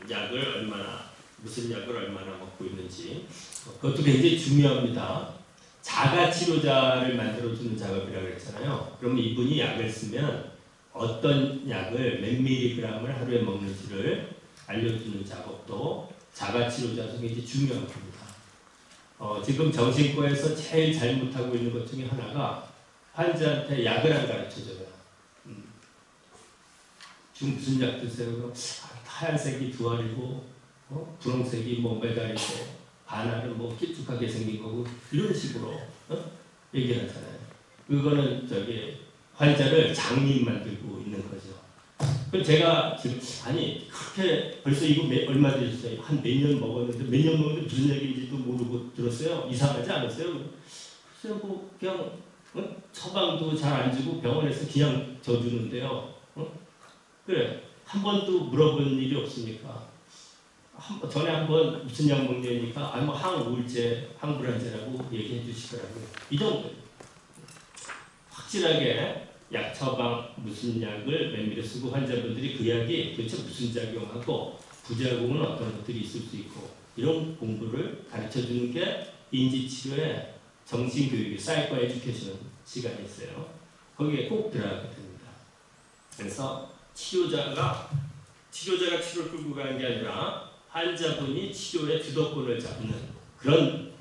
약을 얼마나, 무슨 약을 얼마나 먹고 있는지, 그것도 굉장히 중요합니다. 자가 치료자를 만들어주는 작업이라고 했잖아요. 그러면 이분이 약을 쓰면 어떤 약을 몇 밀리그램을 하루에 먹는지를 알려주는 작업도 자가 치료자 중에 이제 중요한 겁니다. 지금 정신과에서 제일 잘못하고 있는 것 중에 하나가 환자한테 약을 안 가르쳐줘요. 지금 무슨 약 드세요? 그럼 하얀색이 두 알이고 분홍색이 뭐 매달이고 반알은 뭐 길쭉하게 생긴 거고 이런 식으로 얘기를 하잖아요. 그거는 환자를 장님 만들고 있는 거죠. 그럼 제가 지금 그렇게 벌써 이거 얼마 되셨어요? 한 몇 년 먹었는데 몇 년 먹었는데 무슨 약인지도 모르고 들었어요? 이상하지 않았어요? 글쎄요, 뭐 그냥 처방도 잘 안 주고 병원에서 그냥 져주는데요. 그래, 한 번도 물어본 일이 없으니까 전에 한번 무슨 약 먹냐니까 뭐 항우울제, 항불안제라고 얘기해 주시더라고요. 이 정도 확실하게 약 처방 무슨 약을 면밀히 쓰고 환자분들이 그 약이 도대체 무슨 작용하고 부작용은 어떤 것들이 있을 수 있고 이런 공부를 가르쳐주는 게 인지치료의 정신교육이 사이코 에듀케이션 시간이 있어요. 거기에 꼭 들어가게 됩니다. 그래서 치료자가 치료를 끌고 가는 게 아니라 환자분이 치료의 주도권을 잡는 그런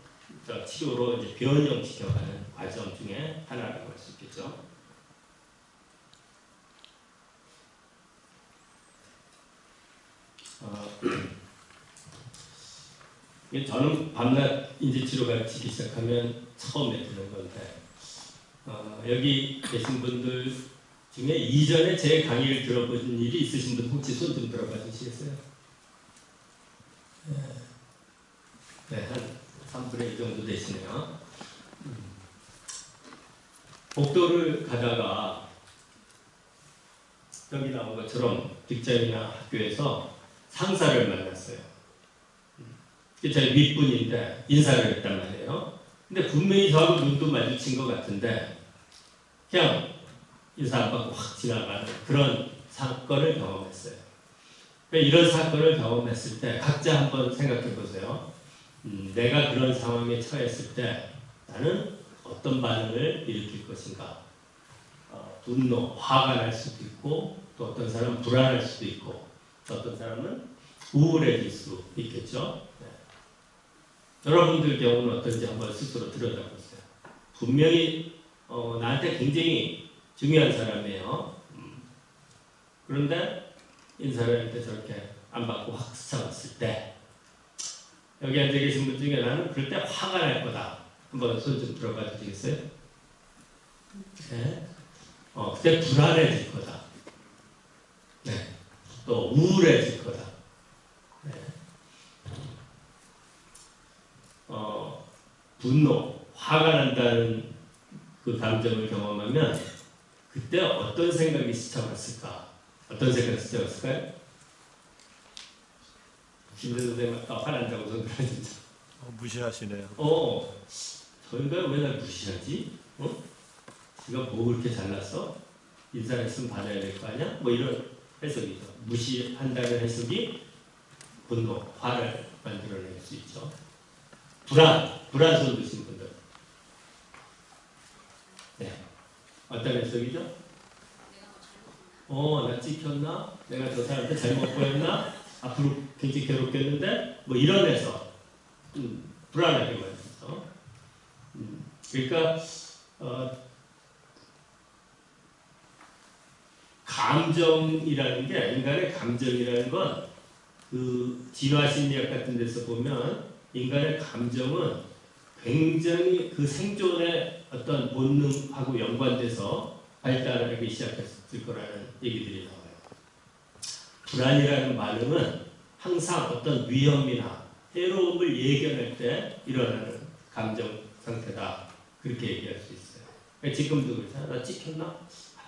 치료로 이제 변형시켜가는 과정 중에 하나라고 할 수 있겠죠. 저는 밤낮 인지치료 가르치기 시작하면 처음에 드는 건데 여기 계신 분들 중에 이전에 제 강의를 들어보신 일이 있으신 분 혹시 손 좀 들어봐 주시겠어요? 네, 한 3분의 2 정도 되시네요. 복도를 가다가 여기 나온 것처럼 직장이나 학교에서 상사를 만났어요. 제 윗분인데 인사를 했단 말이에요. 근데 분명히 저하고 눈도 마주친 것 같은데 그냥 인사 안 받고 확 지나가는 그런 사건을 경험했어요. 이런 사건을 경험했을 때 각자 한번 생각해 보세요. 내가 그런 상황에 처했을 때 나는 어떤 반응을 일으킬 것인가. 분노, 화가 날 수도 있고 또 어떤 사람은 불안할 수도 있고 또 어떤 사람은 우울해질 수 있겠죠. 여러분들 경우는 어떤지 한번 스스로 들여다보세요. 분명히 나한테 굉장히 중요한 사람이에요. 그런데 인사를 할 때 저렇게 안 받고 확 스쳐갔을 때 여기 앉아 계신 분 중에 나는 그럴 때 화가 날 거다. 한번 손 좀 들어봐 주시겠어요? 네. 그때 불안해질 거다. 네. 또 우울해질 거다. 네. 분노, 화가 난다는 그 감정을 경험하면 그때 어떤 생각이 스쳐갔을까? 어떤 생각이 스쳐갔을까요? 김대 선생님 화난다고 손 들어주죠. 무시하시네요. 저희가 왜 날 무시하지? 지가 뭐 그렇게 잘났어? 인사를 했으면 받아야 될 거 아니야? 뭐 이런 해석이죠. 무시한다는 해석이 분노, 화를 만들어낼 수 있죠. 불안 손 드신 분들. 네. 어떤 해석이죠? 나 찍혔나? 내가 저 사람한테 잘못 보였나? 앞으로 굉장히 괴롭겠는데? 뭐 이런 해석. 불안하게 만들죠. 그러니까 감정이라는 게 인간의 감정이라는 건 그 진화 심리학 같은 데서 보면 인간의 감정은 굉장히 그 생존의 어떤 본능하고 연관돼서 발달하기 시작했을 거라는 얘기들이 나와요. 불안이라는 반응은 항상 어떤 위험이나 해로움을 예견할 때 일어나는 감정 상태다. 그렇게 얘기할 수 있어요. 그러니까 지금도 그렇잖아. 나 찍혔나?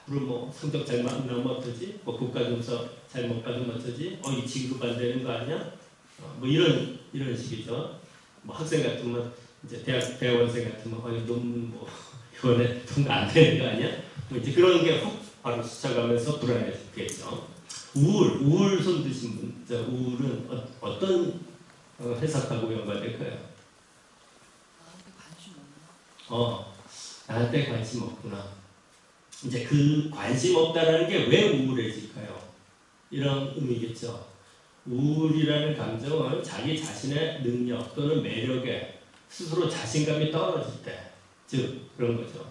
앞으로 뭐 성적 잘못 나오면 어쩌지? 뭐 국가점수 잘못 받으면 어쩌지? 이 진급 안 되는 거 아니야? 뭐 이런 식이죠. 뭐 학생 같으면 이제 대학원생 같으면 논문 뭐 이번에 통과 안 되는 거 아니야? 뭐 이제 그런 게 확 바로 스쳐가면서 불안해지겠죠. 우울 손 드신 분, 우울은 어떤 해석하고 연관될까요? 나한테 관심 없구나. 이제 그 관심 없다라는 게 왜 우울해질까요? 이런 의미겠죠. 우울이라는 감정은 자기 자신의 능력 또는 매력에 스스로 자신감이 떨어질 때, 즉 그런 거죠.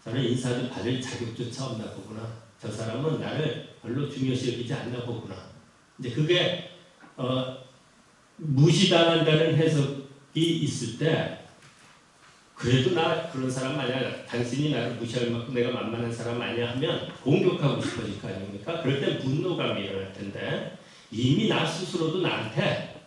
저는 인사도 받을 자격조차 없나 보구나. 저 사람은 나를 별로 중요시 여기지 않나 보구나. 이제 그게 무시당한다는 해석이 있을 때 그래도 나 그런 사람 아니야. 당신이 나를 무시할 만큼 내가 만만한 사람 아니야 하면 공격하고 싶어질 거 아닙니까? 그럴 땐 분노감이 일어날 텐데 이미 나 스스로도 나한테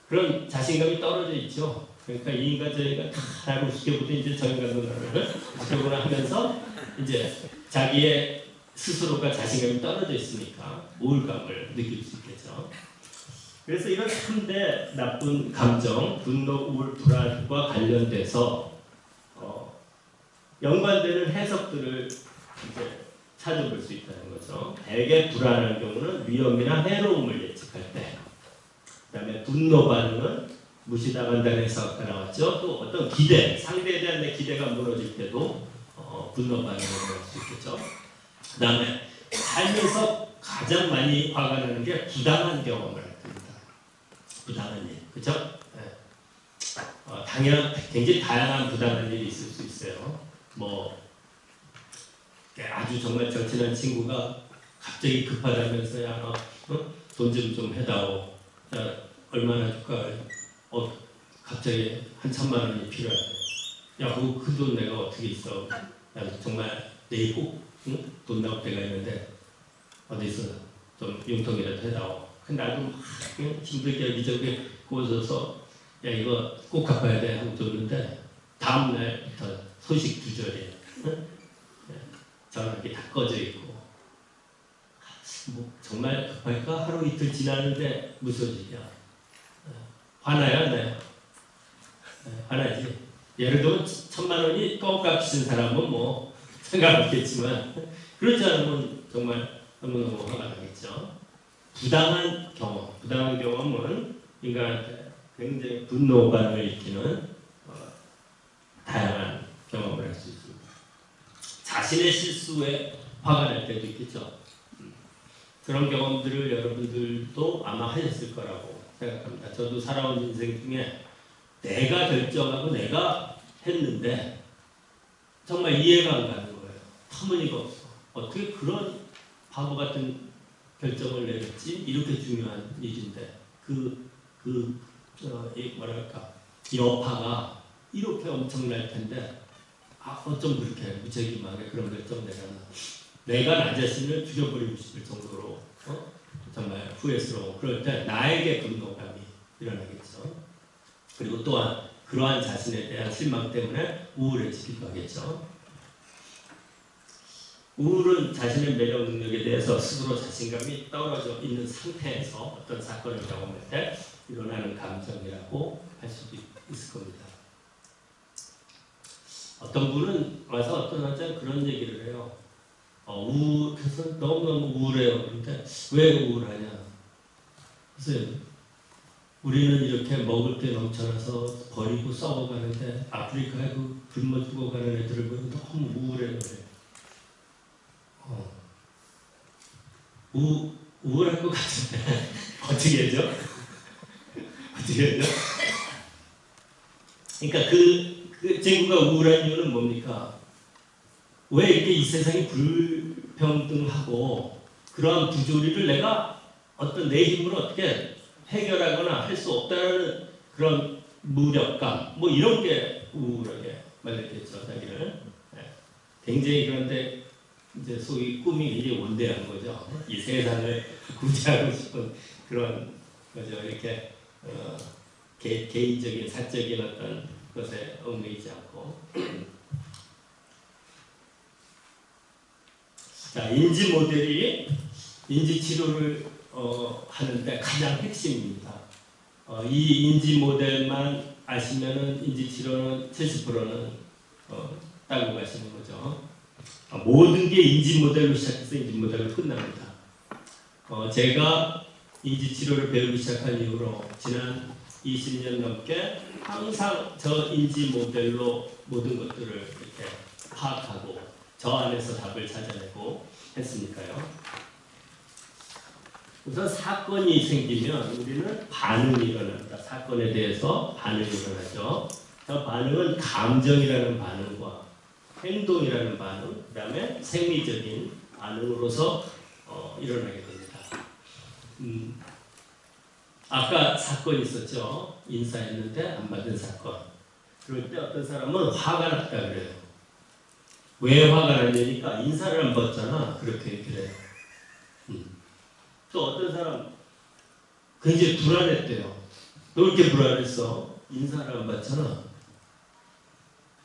그런 자신감이 떨어져 있죠. 그러니까 이 인간 저 인간 다 나를 우습게 보고 이제 저 인간도 나를 우습게 보나 하면서 이제 자기의 스스로가 자신감이 떨어져 있으니까 우울감을 느낄 수 있겠죠. 그래서 이런 3대 나쁜 감정, 분노, 우울, 불안과 관련돼서 연관되는 해석들을 이제 찾아볼 수 있다는 거죠. 대개 불안한 경우는 위험이나 해로움을 예측할 때, 그다음에 분노 반응은 무시당한다는 해석가 나왔죠. 또 어떤 기대, 상대에 대한 내 기대가 무너질 때도 분노 반응을 보일 수 있겠죠. 그다음에 살면서 가장 많이 화가 나는 게 부당한 경험을 할 때입니다. 부당한 일, 그렇죠? 네. 굉장히 다양한 부당한 일이 있을 수 있어요. 뭐 아주 정말 절친한 친구가 갑자기 급하다면서 야, 돈 좀 해다오. 야, 얼마나 줄까? 갑자기 한 1,000만 원이 필요하대. 야, 그 돈 내가 어떻게 있어? 야, 정말 내일 꼭 돈 나올 때가 있는데 어디서 좀 융통이라도 해다오. 근데 나도 막 힘들게 여기저기 꽂아서 야, 이거 꼭 갚아야 돼 하고 줬는데 다음 날부터 소식 두절이에요. 전화기 다 꺼져 있고 뭐 정말 급할까? 하루 이틀 지나는데 무슨 일이야? 화나요? 안 나요? 화나지. 예를 들면 1,000만 원이 껌값이신 사람은 뭐 상관없겠지만 그렇지 않으면 정말 너무너무 화가 나겠죠. 부당한 경험은 인간한테 굉장히 분노 반응을 일으키는 다양한 경험을 할 수 있습니다. 자신의 실수에 화가 날 때도 있겠죠. 그런 경험들을 여러분들도 아마 하셨을 거라고 생각합니다. 저도 살아온 인생 중에 내가 결정하고 내가 했는데 정말 이해가 안 가는 거예요. 터무니가 없어. 어떻게 그런 바보 같은 결정을 내렸지? 이렇게 중요한 일인데 뭐랄까 여파가 이렇게 엄청날 텐데 어쩜 그렇게 무책임하게 그런 결정 내렸나. 내가 나 자신을 죽여버리고 싶을 정도로 정말 후회스러워. 그럴 때 나에게 분노감이 일어나겠죠. 그리고 또한 그러한 자신에 대한 실망 때문에 우울해지기도 하겠죠. 우울은 자신의 매력 능력에 대해서 스스로 자신감이 떨어져 있는 상태에서 어떤 사건을 경험할 때 일어나는 감정이라고 할 수도 있을 겁니다. 어떤 분은 와서 어떤 남자는 그런 얘기를 해요. 그래서 너무너무 우울해요. 그런데 왜 우울하냐? 그래서 우리는 이렇게 먹을 게 넘쳐나서 버리고 썩어가는데 아프리카에 그 굶어 죽어가는 애들을 보면 너무 우울해요. 우울할 것 같은데 어떻게 하죠? 어떻게 하죠? 그러니까 그 친구가 우울한 이유는 뭡니까? 왜 이렇게 이 세상이 불평등하고 그러한 부조리를 내가 어떤 내 힘으로 어떻게 해결하거나 할 수 없다는 그런 무력감, 뭐 이런 게 우울하게 만들겠죠, 자기를. 굉장히 그런데 이제 소위 꿈이 굉장히 원대한 거죠. 이 세상을 구제하고 싶은 그런 거죠. 이렇게 개인적인 사적인 어떤 것에 얽매이지 않고. 자, 인지 모델이 인지 치료를 하는데 가장 핵심입니다. 이 인지 모델만 아시면은 인지 치료는 70%는 따고 가시는 거죠. 모든 게 인지 모델로 시작해서 인지 모델로 끝납니다. 제가 인지 치료를 배우기 시작한 이후로 지난 20년 넘게 항상 저 인지 모델로 모든 것들을 이렇게 파악하고 저 안에서 답을 찾아내고 했으니까요. 우선 사건이 생기면 우리는 반응이 일어납니다. 사건에 대해서 반응이 일어나죠. 저 반응은 감정이라는 반응과 행동이라는 반응, 그 다음에 생리적인 반응으로서 일어나게 됩니다. 아까 사건이 있었죠. 인사했는데 안 받은 사건. 그럴 때 어떤 사람은 화가 났다 그래요. 왜 화가 났냐니까 인사를 안 받잖아. 그렇게 그래요. 또 어떤 사람 굉장히 불안했대요. 왜 이렇게 불안했어? 인사를 안 받잖아.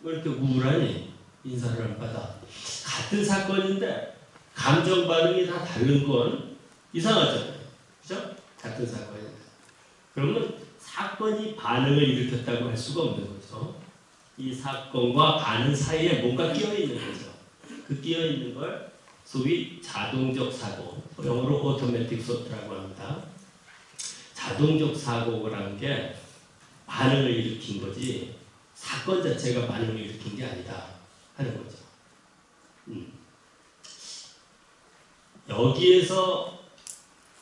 왜 이렇게 우울하니? 인사를 안 받아. 같은 사건인데 감정 반응이 다 다른 건 이상하잖아요. 그죠? 같은 사건인데. 그러면 사건이 반응을 일으켰다고 할 수가 없는 거죠. 이 사건과 반응 사이에 뭔가 끼어있는 거죠. 그 끼어있는 걸 소위 자동적 사고, 영어로 automatic thought라고 합니다. 자동적 사고라는 게 반응을 일으킨 거지 사건 자체가 반응을 일으킨 게 아니다 하는 거죠. 여기에서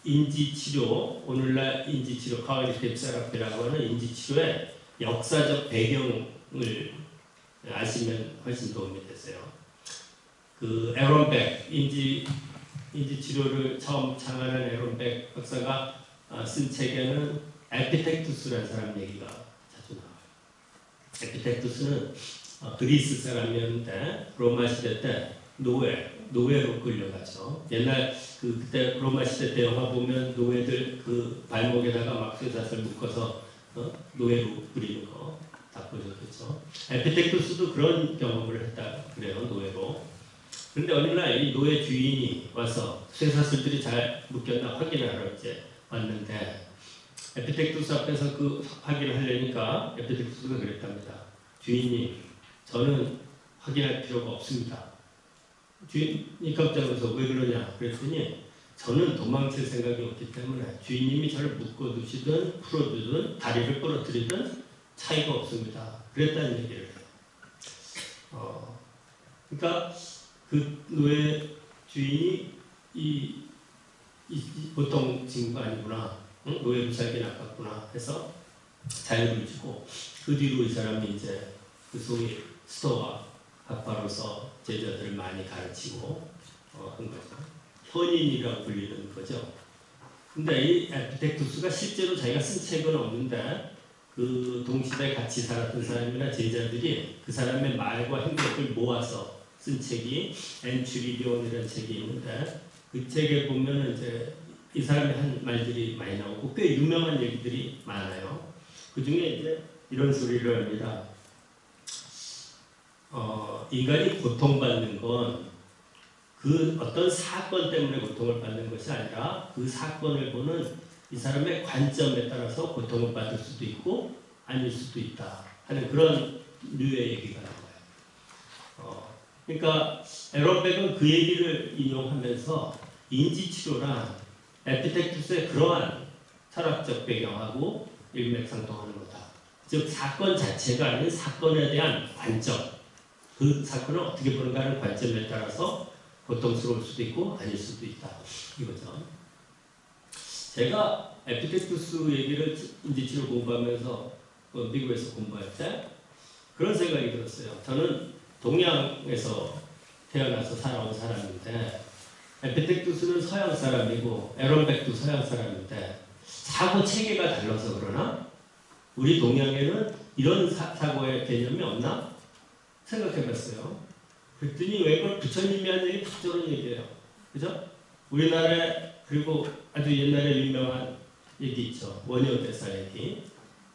인지치료, 오늘날 인지치료, 카그니티브 세라피라고 하는 인지치료에 역사적 배경을 아시면 훨씬 도움이 되세요. 그 에런 백 인지 치료를 처음 창안한 에런 백 박사가 쓴 책에는 에피텍투스라는 사람 얘기가 자주 나와요. 에피텍투스는 그리스 사람이었는데 로마 시대 때 노예로 끌려가죠. 옛날 그때 로마 시대 때 영화 보면 노예들 그 발목에다가 막 쇠사슬 묶어서 노예로 부리는 거 다 보셨겠죠. 에피텍투스도 그런 경험을 했다 그래요. 노예로. 그런데 어느 날 이 노예 주인이 와서 쇠사슬들이 잘 묶였나 확인하러 이제 왔는데 에피텍투스 앞에서 그 확인을 하려니까 에피텍투스가 그랬답니다. 주인님, 저는 확인할 필요가 없습니다. 주인이 깜짝 놀라서 왜 그러냐 그랬더니 저는 도망칠 생각이 없기 때문에 주인님이 저를 묶어두시든 풀어두든 다리를 부러뜨리든 차이가 없습니다. 그랬다는 얘기를 해요. 그러니까 그 노예 주인이 이 보통 친구가 아니구나, 응? 노예로 살긴 아깝구나 해서 자유를 주고 그 뒤로 이 사람이 이제 그 소위 스토아 학파로서 제자들을 많이 가르치고 한 거죠. 현인이라고 불리는 거죠. 근데 이 에피텍투스가 실제로 자기가 쓴 책은 없는데 그 동시대 같이 살았던 사람이나 제자들이 그 사람의 말과 행동을 모아서 쓴 책이 엔츄리디온이라는 책이 있는데 그 책에 보면 이제 이 사람이 한 말들이 많이 나오고 꽤 유명한 얘기들이 많아요. 그 중에 이제 이런 소리를 합니다. 인간이 고통받는 건 그 어떤 사건 때문에 고통을 받는 것이 아니라 그 사건을 보는 이 사람의 관점에 따라서 고통을 받을 수도 있고 아닐 수도 있다 하는 그런 류의 얘기가 나와요. 그러니까 에런 백은 그 얘기를 인용하면서 인지치료란 에피텍투스의 그러한 철학적 배경하고 일맥상통하는 거다. 즉 사건 자체가 아닌 사건에 대한 관점, 그 사건을 어떻게 보는가 하는 관점에 따라서 고통스러울 수도 있고 아닐 수도 있다 이거죠. 제가 에피텍투스 얘기를 인지치료 공부하면서 미국에서 공부할 때 그런 생각이 들었어요. 저는 동양에서 태어나서 살아온 사람인데 에피텍투스는 서양 사람이고 에런 백도 서양 사람인데 사고 체계가 달라서 그러나 우리 동양에는 이런 사고의 개념이 없나 생각해봤어요. 그랬더니 왜 그걸 부처님이 한 얘기 다 저런 얘기예요. 그죠? 우리나라에 그리고 아주 옛날에 유명한 얘기 있죠. 원효대사 얘기.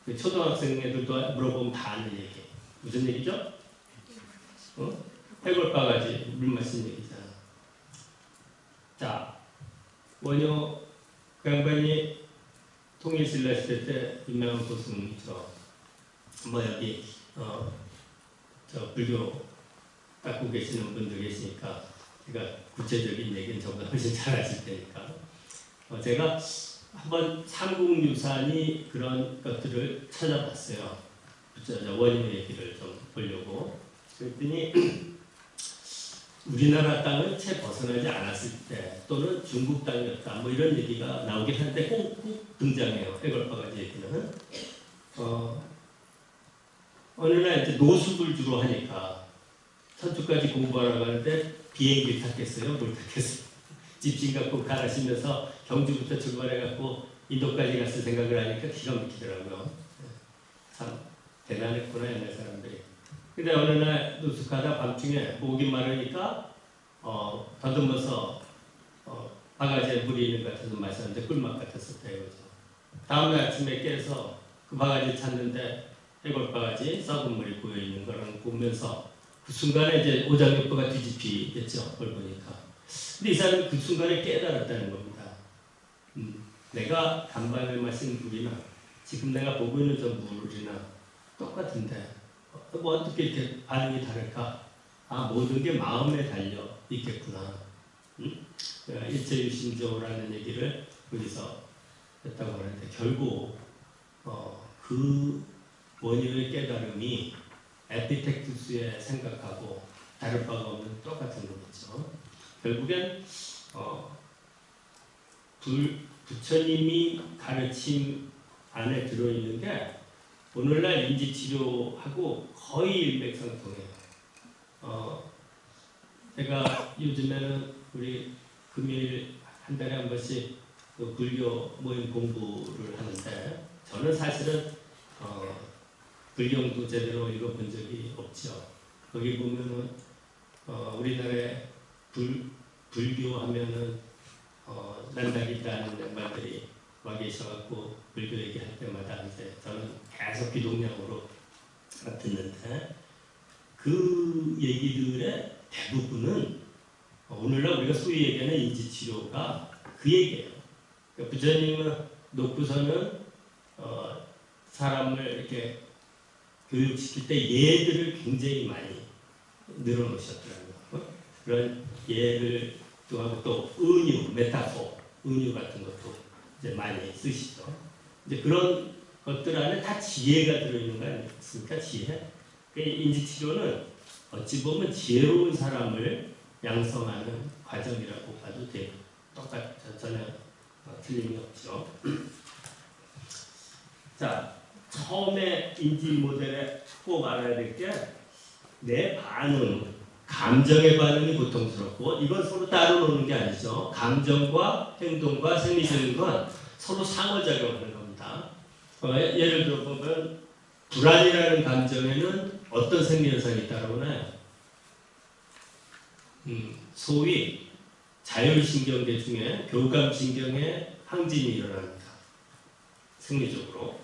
그 초등학생 애들도 물어보면 다 아는 얘기. 무슨 얘기죠? 해골바가지 물 마신 얘기잖아. 자, 원효 그 양반이 통일신라 시대 때 유명한 고승이죠. 뭐 여기 저 불교 갖고 계시는 분들 계시니까 제가 구체적인 얘기는 저보다 훨씬 잘 아실 테니까 제가 한번 삼국유산이 그런 것들을 찾아봤어요. 원효 얘기를 좀 보려고. 그랬더니 우리나라 땅은 채 벗어나지 않았을 때 또는 중국 땅이었다 뭐 이런 얘기가 나오긴 하는데 꼭 등장해요. 해골바가지 얘기는. 어느 날 이제 노숙을 주로 하니까 선주까지 공부하러 가는데 비행기를 탔겠어요? 뭘 탔겠어요? 집신 갖고 가라시면서 경주부터 출발해갖고 인도까지 갔을 생각을 하니까 기가 막히더라고요. 참 대단했구나 옛날 사람들이. 근데 어느 날 노숙하다 밤중에 목이 마르니까 더듬어서 바가지에 물이 있는 것 같아서 마셨는데 꿀맛 같았었다 이거죠. 다음날 아침에 깨서 그 바가지를 찾는데 해골바가지 썩은 물이 고여있는 거를 보면서 그 순간에 이제 오장육부가 뒤집히겠죠. 그걸 보니까. 근데 이 사람이 그 순간에 깨달았다는 겁니다. 내가 간밤에 마신 물이나 지금 내가 보고 있는 저 물이나 똑같은데 뭐 어떻게 이렇게 반응이 다를까? 아, 모든 게 마음에 달려 있겠구나. 일체유심조라는 얘기를 여기서 했다고 하는데 결국 그 원효의 깨달음이 에피텍투스의 생각하고 다를 바가 없는 똑같은 거겠죠. 결국엔 부처님이 가르침 안에 들어있는 게 오늘날 인지치료하고 거의 일맥상통해요. 제가 요즘에는 우리 금요일 한 달에 한 번씩 그 불교 모임 공부를 하는데 저는 사실은 불경도 제대로 읽어본 적이 없죠. 거기 보면은 우리나라에 불교 하면은 난다기 있다는 양반들이 와 계셔갖고 불교 얘기할 때마다 이제 저는 계속 귀동냥으로 듣는데 그 얘기들의 대부분은 오늘날 우리가 소위 얘기하는 인지치료가 그 얘기예요. 그러니까 부처님은 놓고서는 사람을 이렇게 교육시킬 때 예들을 굉장히 많이 늘어놓으셨더라고요. 그런 예를 또 하고 또 은유, 메타포, 은유 같은 것도 이제 많이 쓰시죠. 이제 그런 것들 안에 다 지혜가 들어있는 거 아니겠습니까? 지혜. 인지치료는 어찌 보면 지혜로운 사람을 양성하는 과정이라고 봐도 돼요. 똑같죠. 전혀 틀림이 없죠. 자, 처음에 인지 모델에 꼭 알아야 될 게 내 반응, 감정의 반응이 고통스럽고 이건 서로 따로 노는 게 아니죠. 감정과 행동과 생리적인 건 서로 상호작용하는 겁니다. 예를 들어 보면 불안이라는 감정에는 어떤 생리현상이 있다고 하나요? 소위 자율신경계 중에 교감신경에 항진이 일어납니다. 생리적으로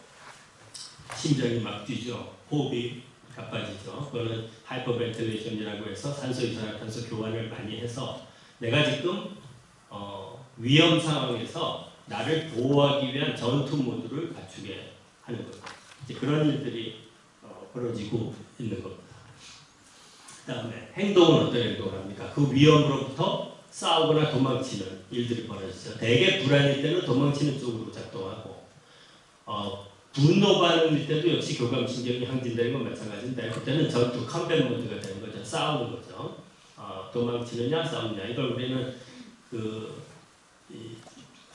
심장이 막 뛰죠. 호흡이 가빠지죠. 그거는 하이퍼벤틸레이션이라고 해서 산소 이산화탄소 교환을 많이 해서 내가 지금 위험 상황에서 나를 보호하기 위한 전투 모드를 갖추게 하는 거죠. 이제 그런 일들이 벌어지고 있는 겁니다. 그 다음에 행동은 어떤 행동을 합니까? 그 위험으로부터 싸우거나 도망치는 일들이 벌어지죠. 대개 불안일 때는 도망치는 쪽으로 작동하고 분노 반응일 때도 역시 교감신경이 항진되는 건 마찬가지인데 그때는 전투 컴뱃 모드가 되는 거죠. 싸우는 거죠. 도망치느냐 싸우느냐 이걸 우리는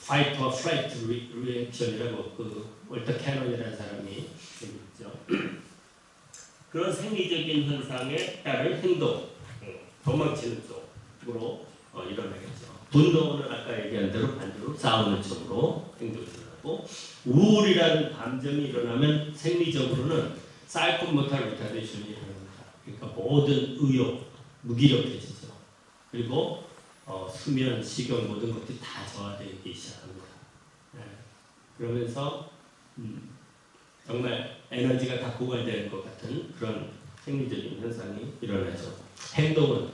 fight or flight reaction이라고 월터 캐논이라는 사람이 얘기했죠. 그런 생리적인 현상에 따른 행동, 도망치는 쪽으로 일어나겠죠. 분노는 아까 얘기한 대로 반대로 싸우는 쪽으로 행동이 일어나고 우울이라는 감정이 일어나면 생리적으로는 사이코모터 리타데이션이 일어납니다. 그러니까 모든 의욕, 무기력해지죠. 그리고 수면, 식욕 모든 것들이 다 저하되기 시작합니다. 네. 그러면서 정말 에너지가 다 고갈되는 것 같은 그런 생리적인 현상이 일어나죠. 행동은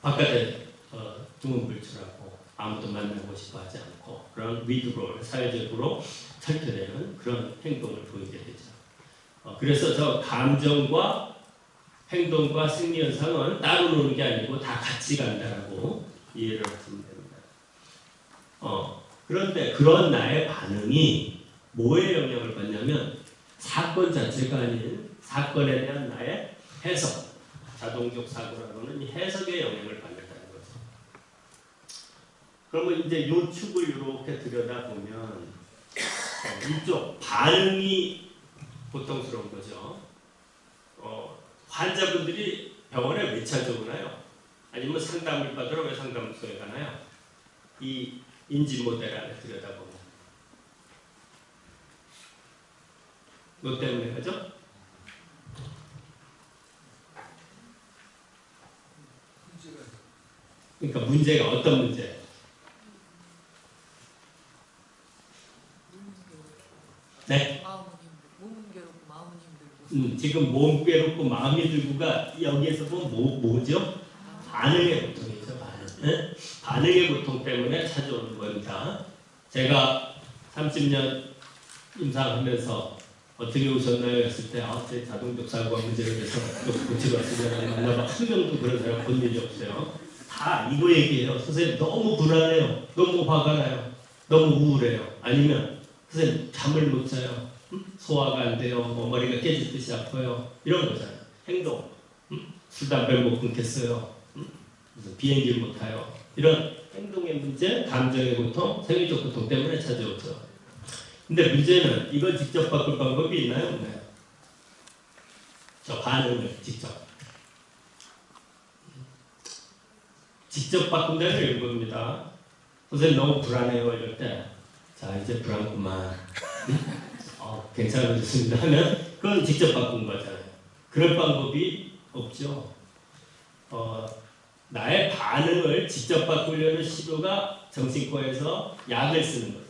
바깥에 두문불출하고 아무도 만나고 싶어 하지 않고 그런 위드롤, 사회적으로 철퇴되는 그런 행동을 보이게 되죠. 그래서 저 감정과 행동과 생리현상은 따로 노는 게 아니고 다 같이 간다라고 이해를 하시면 됩니다. 그런데 그런 나의 반응이 뭐에 영향을 받냐면 사건 자체가 아닌 사건에 대한 나의 해석, 자동적 사고라고 하는 이 해석에 영향을 받는다는 거죠. 그러면 이제 이 축을 이렇게 들여다보면 이쪽 반응이 고통스러운 거죠. 환자분들이 병원에 왜 찾아오나요? 아니면 상담을 받으러 왜 상담소에 가나요? 이 인지 모델 안에 들여다보면 뭐 때문에 가죠? 그러니까 문제가 어떤 문제? 네? 몸은 괴롭고 마음은 힘들고. 지금 몸 괴롭고 마음이 들고가 여기에서 보면 뭐죠? 반응의 고통이죠. 반응. 반응의 고통 때문에 찾아오는 겁니다. 제가 30년 임상하면서 어떻게 오셨나요? 했을 때 제 자동적 사고가 문제가 돼서 고치러 왔습니다. 만나봐 한 명도 그런 사람 본 일이 없어요. 다 이거 얘기해요. 선생님 너무 불안해요. 너무 화가 나요. 너무 우울해요. 아니면 선생님 잠을 못 자요. 소화가 안 돼요. 머리가 깨지듯이 아파요. 이런 거잖아요. 행동. 술, 담배를 못 끊겠어요. 비행기를 못 타요. 이런 행동의 문제, 감정의 고통, 생리적 고통 때문에 찾아오죠. 근데 문제는 이걸 직접 바꿀 방법이 있나요? 없나요? 저 반응을 직접 바꾼다는 이런 겁니다. 선생님 너무 불안해요 이럴 때, 자 이제 불안구만, 괜찮아졌습니다 하면 그건 직접 바꾼 거잖아요. 그럴 방법이 없죠. 나의 반응을 직접 바꾸려는 시도가 정신과에서 약을 쓰는 거죠.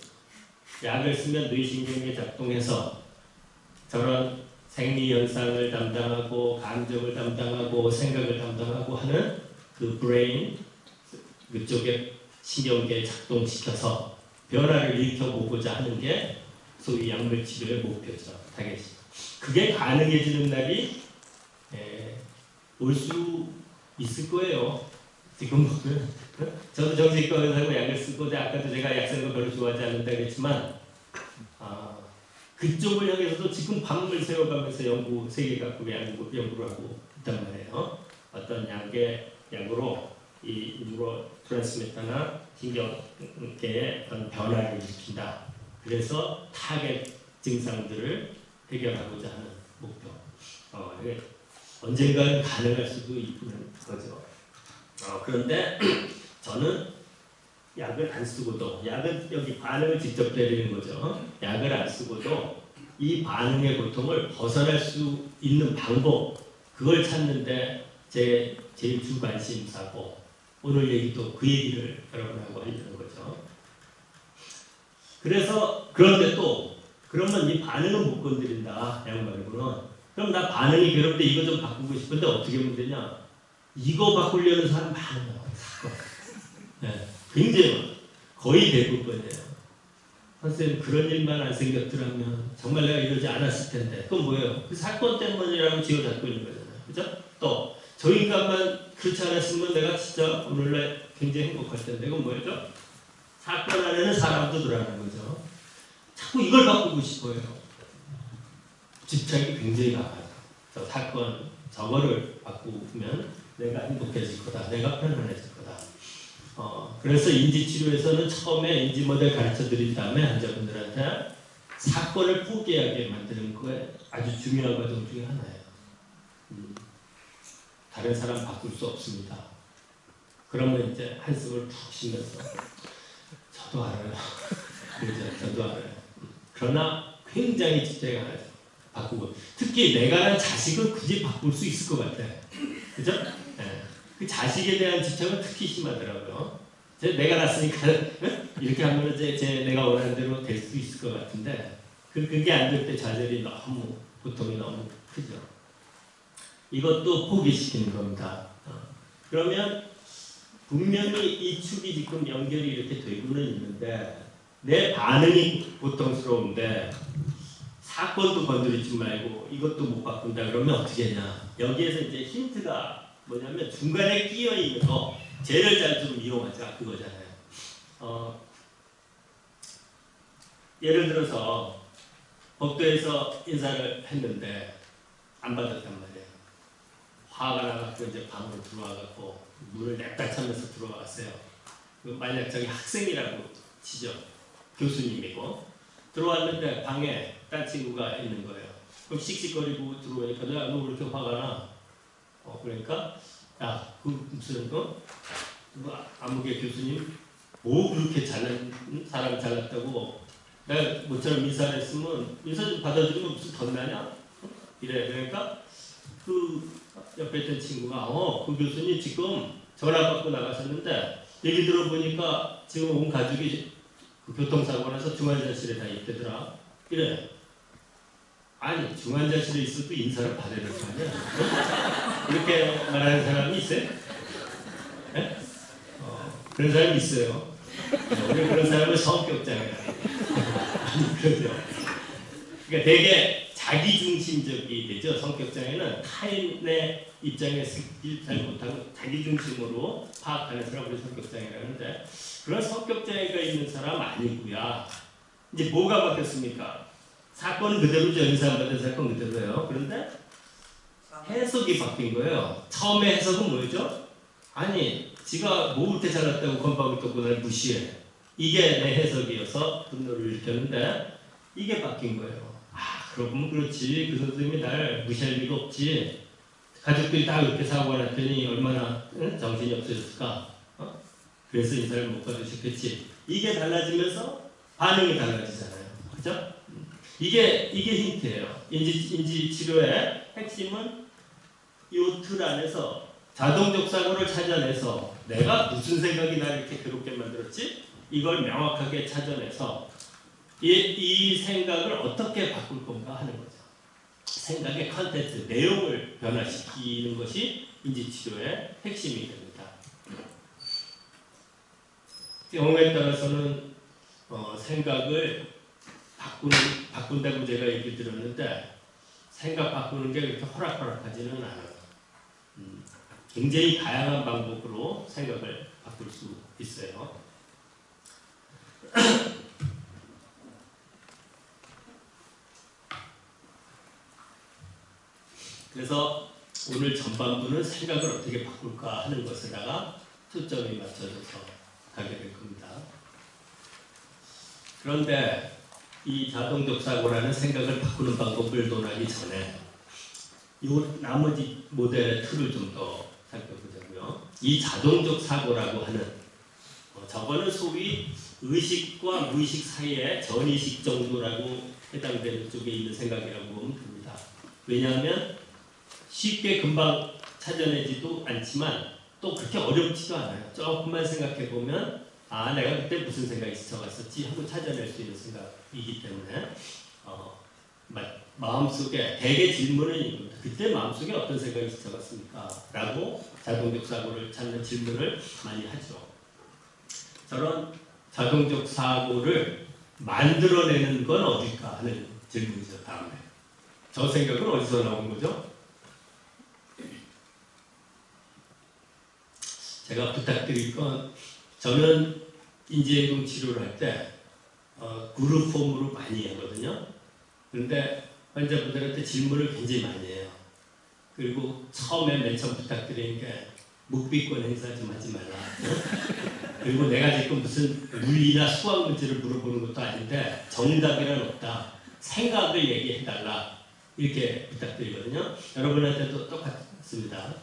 약을 쓰면 뇌신경이 작동해서 저런 생리현상을 담당하고 감정을 담당하고 생각을 담당하고 하는 그 브레인 그쪽에 신경계를 작동시켜서 변화를 일으켜보고자 하는 게 소위 약물치료의 목표죠. 타겟이. 그게 가능해지는 날이 올 수 있을 거예요. 지금 보면 저도 정신과 의사고 약을 쓰고 아까도 제가 약 쓰는 거 별로 좋아하지 않는다 그랬지만 그쪽을 향해서도 지금 밤을 새워가면서 세계 각국의 연구를 하고 있단 말이에요. 어떤 약으로 이 뉴로 트랜스미터나 신경계의 어떤 변화를 일으킨다. 그래서 타겟 증상들을 해결하고자 하는 목표. 이게 언젠가는 가능할 수도 있는 거죠. 그런데 저는 약을 안 쓰고도, 약은 여기 반응을 직접 때리는 거죠. 약을 안 쓰고도 이 반응의 고통을 벗어날 수 있는 방법, 그걸 찾는데 제 제일 주 관심사고, 오늘 얘기도 그 얘기를 여러분하고 하려는 거죠. 그래서 그런데 또 그러면 이 반응은 못 건드린다, 약 말고는. 그럼 나 반응이 괴롭대, 이거 좀 바꾸고 싶은데 어떻게 하면 되냐? 이거 바꾸려는 사람 많아요. 네, 굉장히 많아요. 거의 대부분이에요. 선생님 그런 일만 안 생겼더라면 정말 내가 이러지 않았을 텐데. 그건 뭐예요? 그 사건 때문이라고 지어잡고 있는 거잖아요. 그죠? 또 저 인간만 그렇지 않았으면 내가 진짜 오늘날 굉장히 행복할 텐데. 그건 뭐였죠? 사건 안에는 사람도 들어가는 거죠. 자꾸 이걸 바꾸고 싶어요. 집착이 굉장히 강하죠. 저 사건 저거를 바꾸면 내가 행복해질 거다. 내가 편안해질 거다. 그래서 인지치료에서는 처음에 인지 모델 가르쳐 드린 다음에 환자분들한테 사건을 포기하게 만드는 거에 아주 중요한 과정 중에 하나예요. 다른 사람 바꿀 수 없습니다. 그러면 이제 한숨을 푹 쉬면서 저도 알아요. 그렇죠? 저도 알아요. 그러나 굉장히 집착이 강하죠. 바꾸고. 특히 내가 난 자식을 굳이 바꿀 수 있을 것 같아. 그죠? 네. 그 자식에 대한 집착은 특히 심하더라고요. 내가 낳았으니까 이렇게 하면 내가 원하는 대로 될 수 있을 것 같은데 그게 안 될 때 좌절이 너무, 고통이 너무 크죠. 이것도 포기시키는 겁니다. 그러면 분명히 이 축이 지금 연결이 이렇게 되고는 있는데 내 반응이 고통스러운데 사건도 건드리지 말고 이것도 못 바꾼다 그러면 어떻게 하냐. 여기에서 이제 힌트가 뭐냐면 중간에 끼어 있는 거, 쟤를 잘 좀 이용하자, 그거잖아요. 예를 들어서 법도에서 인사를 했는데 안 받았단 말이에요. 화가 나갖고 이제 방으로 들어와갖고 문을 냅다 차면서 들어왔어요. 만약 저기 학생이라고 치죠. 교수님이고 들어왔는데 방에 딴 친구가 있는 거예요. 그럼 씩씩거리고 들어오니까 야, 너 왜 이렇게 화가 나? 그러니까 야, 그 무슨 아무개 교수님 뭐 그렇게 잘난 사람 잘났다고 내가 모처럼 인사를 했으면 인사 좀 받아주면 무슨 덧나냐? 이래. 그러니까 그 옆에 있던 친구가 그 교수님 지금 전화 받고 나가셨는데 얘기 들어보니까 지금 온 가족이 그 교통사고 나서 중환자실에 다 있대더라. 이래. 아니 중환자실에 있어도 인사를 받아야 될 거 아니야? 이렇게 말하는 사람이 있어요? 네? 그런 사람이 있어요. 우리 그런 사람을 성격장애라. 아니 그러죠. 그러니까 되게 자기중심적이 되죠. 성격장애는 타인의 입장에 쓰길 잘 못하고 자기중심으로 파악하는 사람을 성격장애라고 하는데 그런 성격장애가 있는 사람 아니고요. 이제 뭐가 바뀌었습니까? 사건은 그대로죠. 인사 안 받은 사건 그대로예요. 그런데 해석이 바뀐 거예요. 처음에 해석은 뭐였죠? 아니 지가 뭐 그렇게 잘났다고 건방을 떠고 날 무시해. 이게 내 해석이어서 분노를 일으켰는데 이게 바뀐 거예요. 그러고 보면 그렇지. 그 선생님이 날 무시할 리가 없지. 가족들이 다 그렇게 사고가 났더니 얼마나 정신이 없어졌을까. 그래서 인사를 못 받으셨겠지. 이게 달라지면서 반응이 달라지잖아요. 그죠? 이게 힌트예요. 인지 치료의 핵심은 이 틀 안에서 자동적 사고를 찾아내서 내가 무슨 생각이 나를 이렇게 괴롭게 만들었지? 이걸 명확하게 찾아내서 이 생각을 어떻게 바꿀 건가 하는 거죠. 생각의 컨텐츠, 내용을 변화시키는 것이 인지치료의 핵심이 됩니다. 경우에 따라서는 생각을 바꾼다고 제가 얘기 드렸는데 생각 바꾸는 게 그렇게 호락호락하지는 않아요. 굉장히 다양한 방법으로 생각을 바꿀 수 있어요. 그래서 오늘 전반부는 생각을 어떻게 바꿀까 하는 것에다가 초점이 맞춰져서 가게 될 겁니다. 그런데 이 자동적 사고라는 생각을 바꾸는 방법을 논하기 전에 이 나머지 모델의 틀을 좀 더 살펴보자고요. 이 자동적 사고라고 하는 저거는 소위 의식과 무의식 사이의 전의식 정도라고 해당되는 쪽에 있는 생각이라고 보면 됩니다. 왜냐하면 쉽게 금방 찾아내지도 않지만 또 그렇게 어렵지도 않아요. 조금만 생각해 보면 아 내가 그때 무슨 생각이 스쳐갔었지 하고 찾아낼 수 있는 생각이기 때문에 마음속에 대개 질문은 이겁니다. 그때 마음속에 어떤 생각이 스쳐갔습니까? 라고 자동적 사고를 찾는 질문을 많이 하죠. 저런 자동적 사고를 만들어내는 건 어딜까 하는 질문이죠. 다음에 저 생각은 어디서 나온 거죠? 제가 부탁드릴 건 저는 인지행동 치료를 할 때 그룹 폼으로 많이 하거든요. 그런데 환자분들한테 질문을 굉장히 많이 해요. 그리고 처음에 맨 처음 부탁드리는 게 묵비권 행사 좀 하지 말라. 그리고 내가 지금 무슨 물리나 수학 문제를 물어보는 것도 아닌데 정답이란 없다. 생각을 얘기해달라. 이렇게 부탁드리거든요. 여러분한테도 똑같습니다.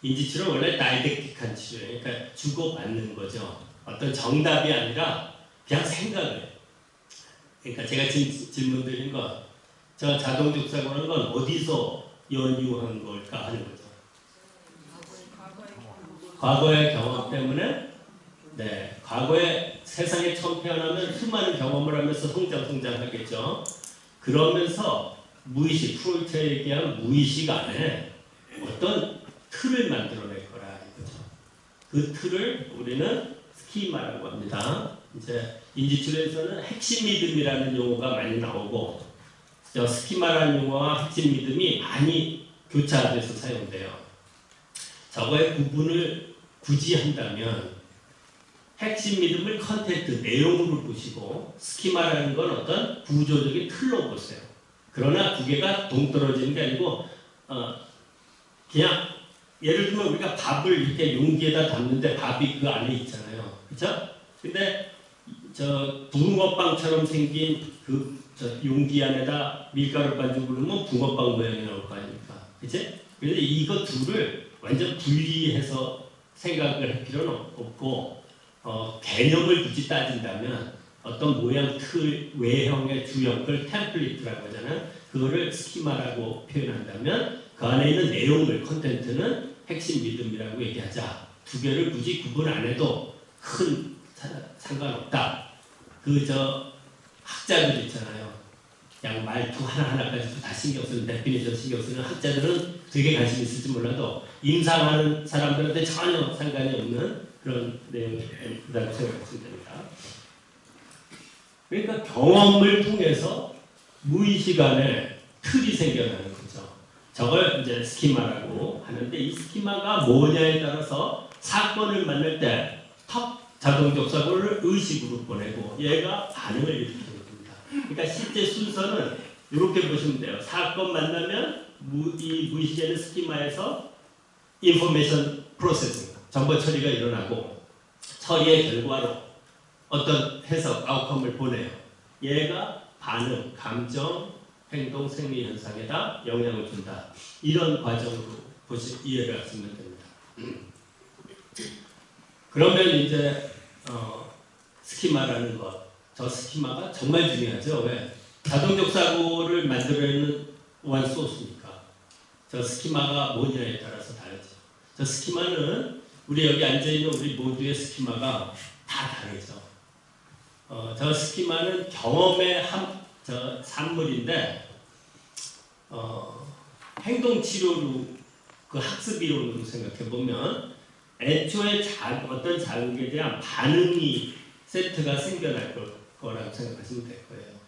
인지치료는 원래 다이렉틱한 치료예요. 그러니까 주고받는 거죠. 어떤 정답이 아니라 그냥 생각을. 그러니까 제가 지금 질문 드린 건 저 자동적 사고라는 건 어디서 연유한 걸까 하는 거죠. 과거의 경험 때문에 과거에 세상에 처음 태어나면 수많은 경험을 하면서 성장하겠죠. 그러면서 무의식, 프로이트에 얘기한 무의식 안에 어떤 틀을 만들어낼 거라 이거죠. 그 틀을 우리는 스키마라고 합니다. 이제 인지치료에서는 핵심 믿음이라는 용어가 많이 나오고 저 스키마라는 용어와 핵심 믿음이 많이 교차돼서 사용돼요. 저거의 구분을 굳이 한다면 핵심 믿음을 컨텐트, 내용으로 보시고 스키마라는 건 어떤 구조적인 틀로 보세요. 그러나 두 개가 동떨어지는 게 아니고 그냥 예를 들면 우리가 밥을 이렇게 용기에다 담는데 밥이 그 안에 있잖아요. 그렇죠? 근데 저 붕어빵처럼 생긴 그 용기 안에다 밀가루 반죽을 넣으면 붕어빵 모양이 나올 거 아닙니까? 그치? 그런데 이거 둘을 완전 분리해서 생각을 할 필요는 없고 개념을 굳이 따진다면 어떤 모양, 틀, 외형의 주형, 그걸 템플릿이라고 하잖아요. 그거를 스키마라고 표현한다면 그 안에 있는 내용을, 컨텐츠는 핵심 믿음이라고 얘기하자. 두 개를 굳이 구분 안 해도 큰 상관없다. 학자들 있잖아요. 그냥 말투 하나하나까지도 다 신경 쓰는, 데피니션 신경 쓰는 학자들은 되게 관심 있을지 몰라도 임상하는 사람들한테 전혀 상관이 없는 그런 내용이라고 생각하시면 됩니다. 그러니까 경험을 통해서 무의식 안에 틀이 생겨나는 거죠. 저걸 이제 스키마라고 하는데 이 스키마가 뭐냐에 따라서 사건을 만날 때 자동적 사고를 의식으로 보내고 얘가 반응을 일으키는 겁니다. 그러니까 실제 순서는 이렇게 보시면 돼요. 사건 만나면 이 무의식에는 스키마에서 인포메이션 프로세싱, 정보 처리가 일어나고 처리의 결과로 어떤 해석, 아웃컴을 보내요. 얘가 반응, 감정, 행동 생리 현상에다 영향을 준다. 이런 과정으로 이해를 하시면 됩니다. 그러면 이제 스키마라는 것, 저 스키마가 정말 중요하죠. 왜? 자동적 사고를 만들어내는 원 소스니까. 저 스키마가 뭐냐에 따라서 다르죠. 저 스키마는 우리 여기 앉아있는 우리 모두의 스키마가 다 다르죠. 저 스키마는 경험의 저 산물인데 행동치료로 그 학습 이론으로 생각해 보면 애초에 어떤 자극에 대한 반응이 세트가 생겨날 거라고 생각하시면 될 거예요.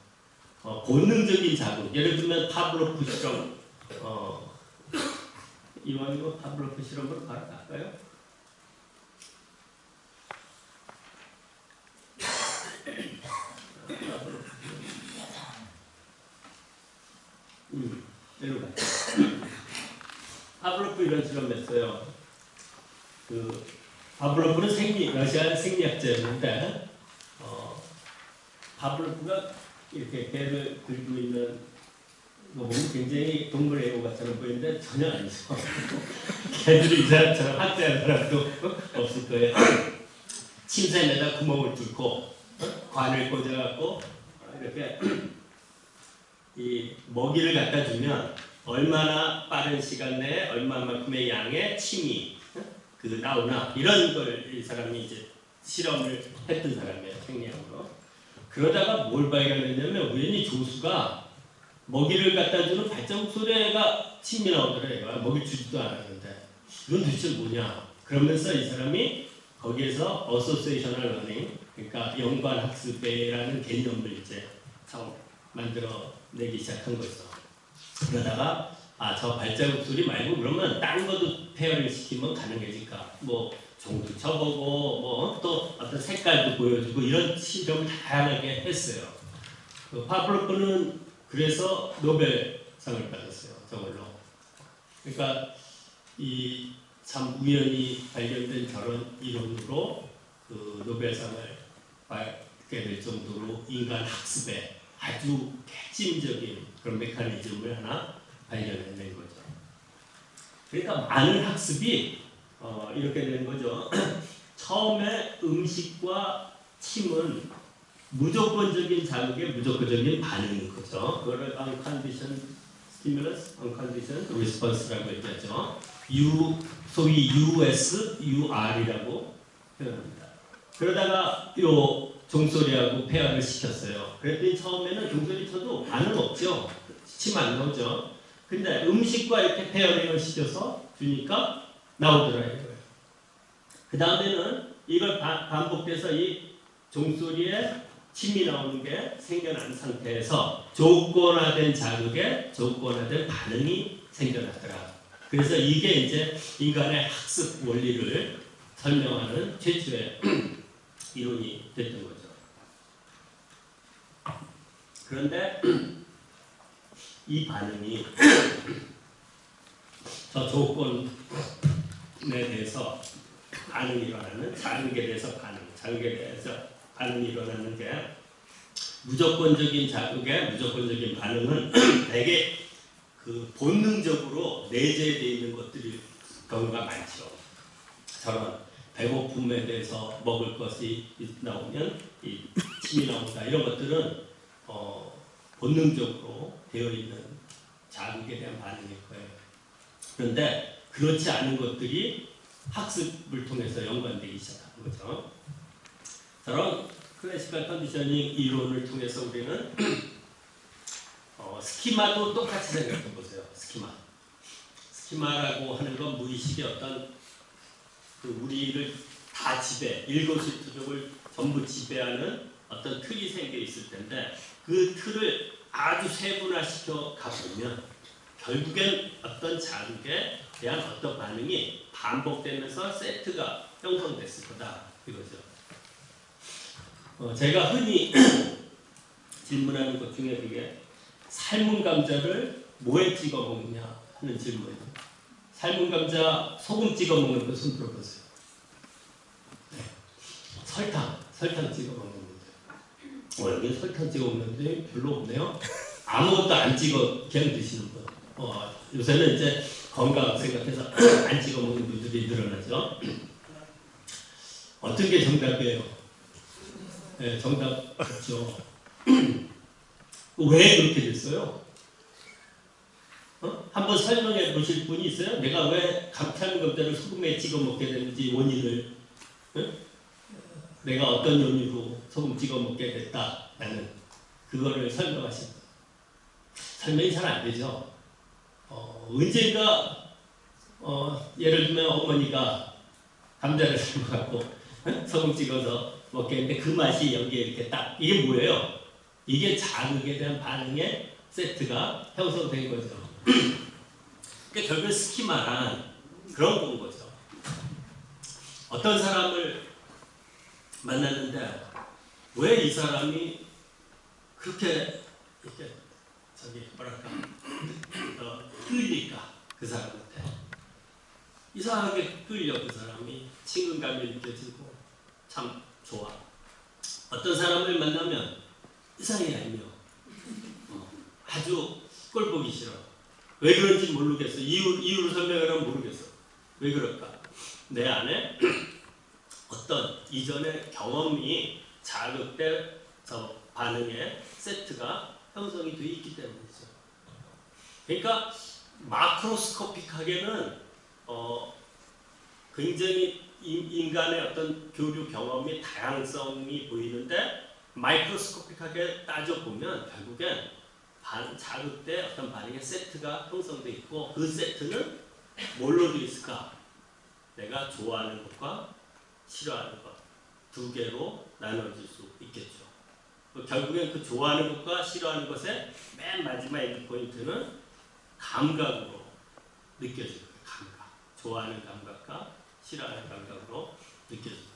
본능적인 자극, 예를 들면 파블로프 실험, 이왕이면 파블로프 실험으로 바로 갈까요? 이리로 가요. 파블로프 이런 실험했어요. 파블로프는 러시아 생리학자였는데 파블로프가 이렇게 개를 들고 있는 거 보면 굉장히 동물 애호 같처럼 보이는데 전혀 아니죠. 개들이 이 사람처럼 학대하는 사람도 없을 거예요. 침샘에다 구멍을 뚫고 관을 꽂아갖고 이렇게 이 먹이를 갖다 주면 얼마나 빠른 시간 내에 얼마만큼의 양의 침이 나오나 이런 걸 이 사람이 이제 실험을 했던 사람이에요. 생리학으로. 그러다가 뭘 발견했냐면 우연히 조수가 먹이를 갖다 주는 발자국 소리가 침이 나오더래요. 먹이 주지도 않았는데 이건 도대체 뭐냐? 그러면서 이 사람이 거기에서 어소시에이셔널 러닝, 그러니까 연관 학습이라는 개념을 이제 처음 만들어내기 시작한 거죠. 그러다가 저 발자국 소리 말고 그러면 다른 것도 페어링 시키면 가능해질까? 뭐 종도 쳐보고 뭐 또 어떤 색깔도 보여주고 이런 실험을 다양하게 했어요. 파블로프는 그래서 노벨상을 받았어요. 저걸로. 그러니까 이 참 우연히 발견된 저런 이론으로 노벨상을 받게 될 정도로 인간 학습에 아주 핵심적인 그런 메커니즘을 하나 발견해낸 거죠. 그러니까 많은 학습이 이렇게 된 거죠. 처음에 음식과 침은 무조건적인 자극에 무조건적인 반응인 거죠. 그거를 unconditioned stimulus, unconditioned response라고 얘기하죠. 소위 US, UR이라고 표현합니다. 그러다가 요 종소리하고 페어를 시켰어요. 그랬더니 처음에는 종소리 쳐도 반응 없죠. 침 안 나오죠. 근데 음식과 이렇게 페어링을 시켜서 주니까 나오더라고요. 그 다음에는 이걸 반복해서 이 종소리에 침이 나오는 게 생겨난 상태에서 조건화된 자극에 조건화된 반응이 생겨났더라. 그래서 이게 이제 인간의 학습 원리를 설명하는 최초의 이론이 됐던 거죠. 그런데 이 반응이 저 조건에 대해서 반응이 일어나는 자극에 대해서 자극에 대해서 반응이 일어나는 게 무조건적인 자극에 무조건적인 반응은 되게 본능적으로 내재되어 있는 것들이 경우가 많죠. 저런 배고픔에 대해서 먹을 것이 나오면 이 침이 나온다. 이런 것들은 본능적으로 되어 있는 자극에 대한 반응일 거예요. 그런데 그렇지 않은 것들이 학습을 통해서 연관되기 시작하는 거죠. 저런 클래시컬 컨디셔닝 이론을 통해서 우리는 스키마도 똑같이 생각해 보세요. 스키마라고 하는 건 무의식의 어떤 우리를 다 일거수일투족을 전부 지배하는 어떤 틀이 생겨 있을 텐데 그 틀을 아주 세분화시켜 가보면 결국엔 어떤 자극에 대한 어떤 반응이 반복되면서 세트가 형성됐을 거다 이거죠. 제가 흔히 질문하는 것 중에 그게 삶은 감자를 뭐에 찍어 먹느냐 하는 질문이에요. 삶은 감자 소금 찍어 먹는 거 손 들어보세요. 네. 설탕 찍어 먹는 거죠. 여기 설탕 찍어 먹는데 별로 없네요. 아무것도 안 찍어 그냥 드시는 분. 요새는 이제 건강 생각해서 안 찍어 먹는 분들이 늘어나죠. 어떤 게 정답이에요? 네, 정답 그렇죠. 왜 그렇게 됐어요? 한번 설명해 보실 분이 있어요? 내가 왜 감튀하는 것들을 소금에 찍어 먹게 되는지 원인을, 내가 어떤 요리로 소금 찍어 먹게 됐다라는 그거를 설명하신 분. 설명이 잘 안 되죠. 언젠가 예를 들면 어머니가 감자를 삶아갖고 소금 찍어서 먹겠는데 그 맛이 여기에 이렇게 딱, 이게 뭐예요? 이게 자극에 대한 반응의 세트가 형성된 거죠. 그러니까 결국 스키마란 그런 건 거죠. 어떤 사람을 만났는데 왜 이 사람이 그렇게 이렇게 저기 뭐랄까 끌릴까 그 사람한테 이상하게 끌려. 그 사람이 친근감이 느껴지고 참 좋아. 어떤 사람을 만나면 이상해 알며 아주 꼴 보기 싫어. 왜 그런지 모르겠어. 이유를 설명하면 모르겠어. 왜 그럴까? 내 안에 어떤 이전의 경험이 자극돼서 반응의 세트가 형성이 되어 있기 때문이죠. 그러니까 마크로스코픽하게는 굉장히 인간의 어떤 교류 경험이 다양성이 보이는데 마이크로스코픽하게 따져보면 결국엔 자극대 어떤 반응의 세트가 형성되어 있고 그 세트는 뭘로 되어 있을까? 내가 좋아하는 것과 싫어하는 것 두 개로 나눠질 수 있겠죠. 결국엔 그 좋아하는 것과 싫어하는 것의 맨 마지막 엔드 포인트는 감각으로 느껴질 거예요. 감각. 좋아하는 감각과 싫어하는 감각으로 느껴질 거예요.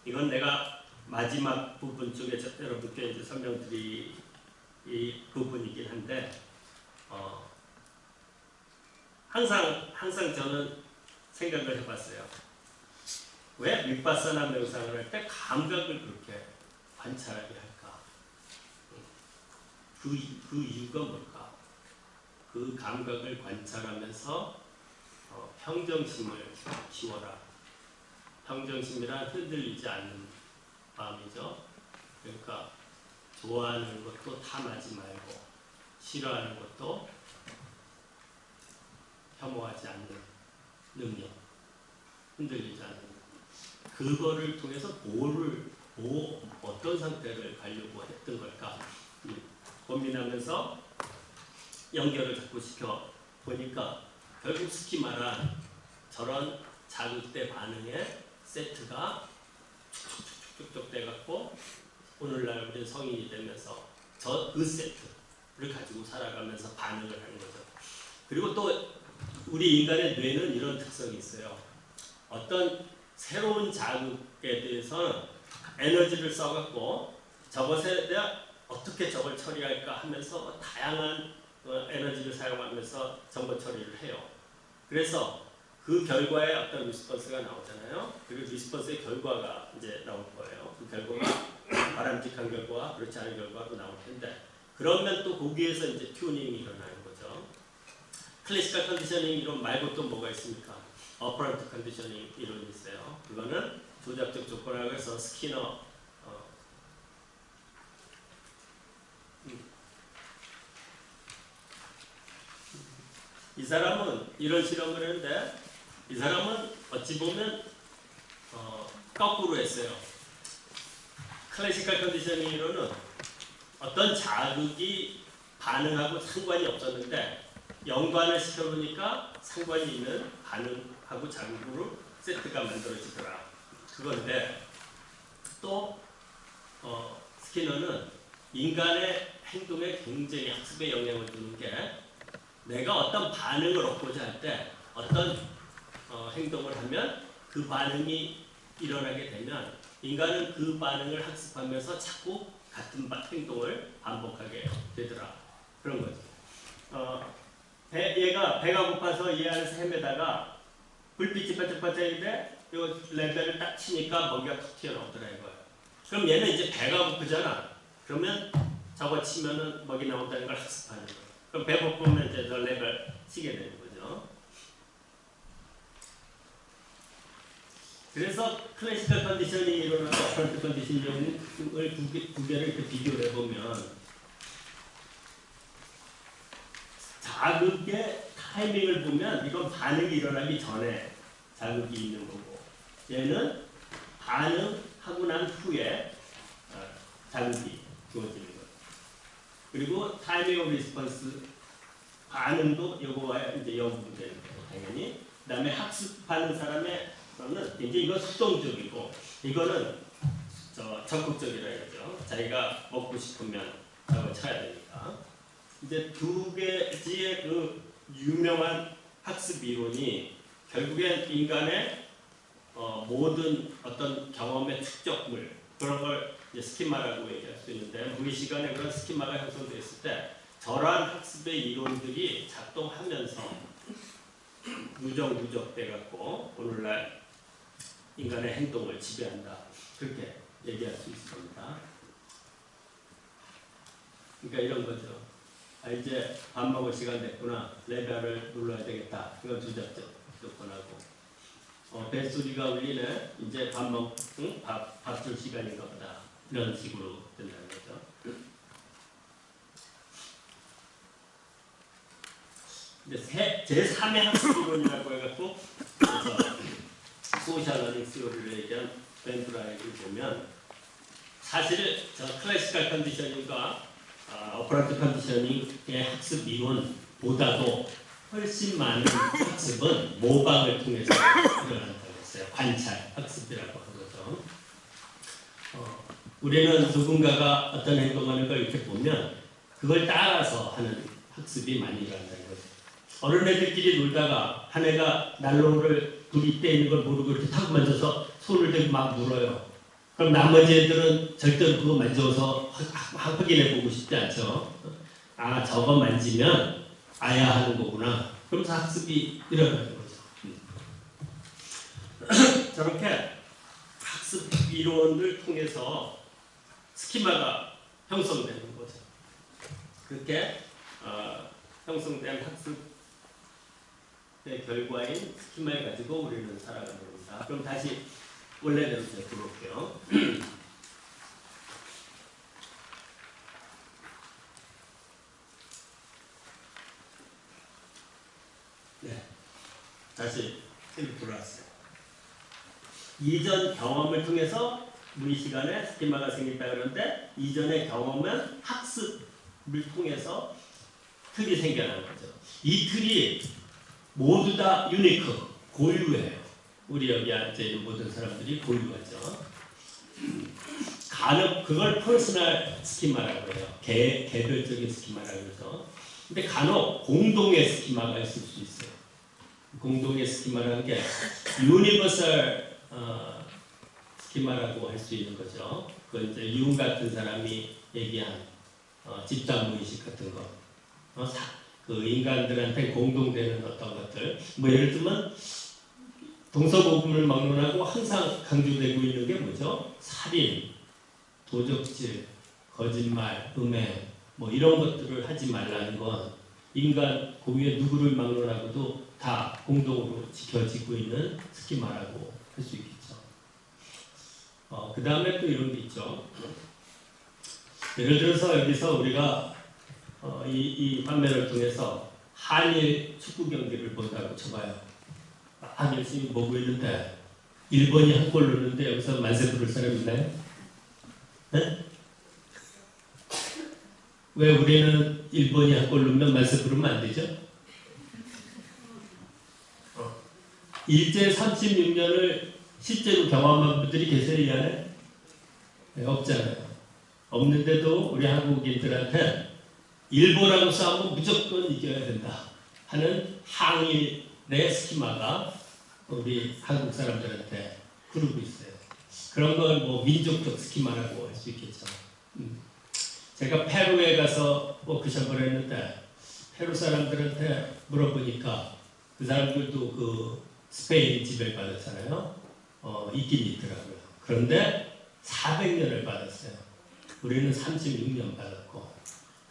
이건 내가 마지막 부분 쪽에 여러분께 이제 설명드릴 이 부분이긴 한데 항상 저는 생각을 해봤어요. 왜 윗바사나 명상을 할 때 감각을 그렇게 관찰하게 할까? 그 이유가 뭘까? 그 감각을 관찰하면서 평정심을 키워라. 평정심이란 흔들리지 않는 마음이죠. 그러니까 좋아하는 것도 탐하지 말고 싫어하는 것도 혐오하지 않는 능력, 흔들리지 않는 능력. 그거를 통해서 어떤 상태를 가려고 했던 걸까 고민하면서 연결을 자꾸 시켜 보니까 결국 스키마란 저런 자극대 반응의 세트가 쭉쭉쭉쭉 돼갖고 오늘날 우리 성인이 되면서 그 세트를 가지고 살아가면서 반응을 하는 거죠. 그리고 또 우리 인간의 뇌는 이런 특성이 있어요. 어떤 새로운 자극에 대해서는 에너지를 써갖고 저것에 대한 어떻게 저걸 처리할까 하면서 다양한 에너지를 사용하면서 정보 처리를 해요. 그래서 그 결과에 어떤 리스폰스가 나오잖아요. 그리고 리스폰스의 결과가 이제 나올 거예요. 그 결과가 바람직한 결과와 그렇지 않은 결과도 나올 텐데 그러면 또 거기에서 이제 튜닝이 일어나는 거죠. 클래시컬 컨디셔닝 이론 말고 또 뭐가 있습니까? 어퍼런트 컨디셔닝 이론이 있어요. 그거는 조작적 조건이라고 해서 스키너 이 사람은 이런 실험을 했는데 이 사람은 어찌 보면 거꾸로 했어요. 클래시컬 컨디셔닝 이론은 어떤 자극이 반응하고 상관이 없었는데 연관을 시켜보니까 상관이 있는 반응하고 자극으로 세트가 만들어지더라. 그건데 또 스키너는 인간의 행동에 굉장히 학습에 영향을 주는 게 내가 어떤 반응을 얻고자 할 때 어떤 행동을 하면 그 반응이 일어나게 되면 인간은 그 반응을 학습하면서 자꾸 같은 행동을 반복하게 되더라. 그런 거죠. 얘가 배가 고파서 이 안에서 헤매다가 불빛이 반짝반짝인데 이 레벨을 딱 치니까 먹이가 툭 튀어나오더라 이거예요. 그럼 얘는 이제 배가 고프잖아. 그러면 저거 치면은 먹이 나온다는 걸 학습하는 거예요. 그럼 배고프면 이제 저 레벨 치게 되는 거죠. 그래서 클래시컬 컨디셔닝이 일어나고 어퍼런트 컨디셔닝을 두 개를 이렇게 비교를 해보면 자극의 타이밍을 보면 이건 반응이 일어나기 전에 자극이 있는 거고 얘는 반응하고 난 후에 자극이 주어지는 거예요. 그리고 타이밍 오브 리스폰스 반응도 요거와 이제 연구되는 거예요. 당연히. 그 다음에 학습하는 사람의 거는 이제 이건 수동적이고 이거는 적극적이라 해야죠. 자기가 먹고 싶으면 저걸 쳐야 되니까. 이제 두 개의 그 유명한 학습 이론이 결국엔 인간의 모든 어떤 경험의 축적물 그런 걸 이제 스키마라고 얘기할 수 있는데 우리 시간에 그런 스키마가 형성됐을 때 저러한 학습의 이론들이 작동하면서 누적돼 갖고 오늘날 인간의 행동을 지배한다 그렇게 얘기할 수 있습니다. 그러니까 이런 거죠. 이제 밥 먹을 시간 됐구나. 레벨을 눌러야 되겠다. 이건 주작적 조건하고 뱃소리가 울리네. 이제 밥 줄 시간인가 보다. 이런 식으로 된다는 거죠. 근데 제3의 학습 이론이라고 해갖고 소셜 러닝 시오리를 얘기한 벤브라이를 보면 사실 저 클래시컬 컨디셔닝과 어퍼런트 컨디셔닝의 학습 이론보다도 훨씬 많은 학습은 모방을 통해서 일어난다고 했어요. 관찰 학습이라고 하거든요. 우리는 누군가가 어떤 행동하는 걸 이렇게 보면 그걸 따라서 하는 학습이 많이 일어난다는 거죠. 어린애들끼리 놀다가 한 애가 난로를 불이 떼 있는 걸 모르고 이렇게 타고 만져서 손을 대고 막 물어요. 그럼 나머지 애들은 절대로 그거 만져서 확인해 보고 싶지 않죠. 아, 저거 만지면 아야 하는 거구나. 그러면서 학습이 일어나는 거죠. 저렇게 학습 이론을 통해서 스키마가 형성되는 거죠. 그렇게 형성된 학습의 결과인 스키마를 가지고 우리는 살아가는 겁니다. 그럼 다시 원래대로 이제 들어올게요. 네, 다시 돌아왔어요. 이전 경험을 통해서 우리 시간에 스키마가 생긴다 그러는데 이전의 경험은 학습을 통해서 틀이 생겨나는 거죠. 이 틀이 모두 다 유니크, 고유해요. 우리 여기 앉아있는 모든 사람들이 고유하죠. 간혹 그걸 퍼스널 스키마라고 해요. 개별적인 스키마라고 그러죠. 근데 간혹 공동의 스키마가 있을 수 있어요. 공동의 스키마라는 게 유니버설 스키마라고 할 수 있는 거죠. 그건 이제 융 같은 사람이 얘기한 집단 무의식 같은 거. 그 인간들한테 공동되는 어떤 것들. 뭐 예를 들면 동서고금을 막론하고 항상 강조되고 있는 게 뭐죠? 살인, 도적질, 거짓말, 음해 뭐 이런 것들을 하지 말라는 건 인간 고유의 누구를 막론하고도 다 공동으로 지켜지고 있는 스키마라고 할 수 있겠죠. 그 다음에 또 이런 게 있죠. 예를 들어서 여기서 우리가 이 화면을 통해서 한일 축구 경기를 본다고 쳐봐요. 열심히 보고 있는데 일본이 한 골 넣는데 여기서 만세 부를 사람 있나요? 네? 왜 우리는 일본이 한 골 넣으면 만세 부르면 안 되죠? 일제 36년을 실제로 경험한 분들이 계세요, 이 안에? 네, 없잖아요. 없는데도 우리 한국인들한테 일본하고 싸우면 무조건 이겨야 된다 하는 항일의 스키마가 우리 한국 사람들한테 흐르고 있어요. 그런 건 뭐 민족적 스키마라고 할 수 있겠죠. 제가 페루에 가서 워크숍을 했는데 페루 사람들한테 물어보니까 그 사람들도 그 스페인 지배를 받았잖아요. 있긴 있더라고요. 그런데 400년을 받았어요. 우리는 36년 받았고,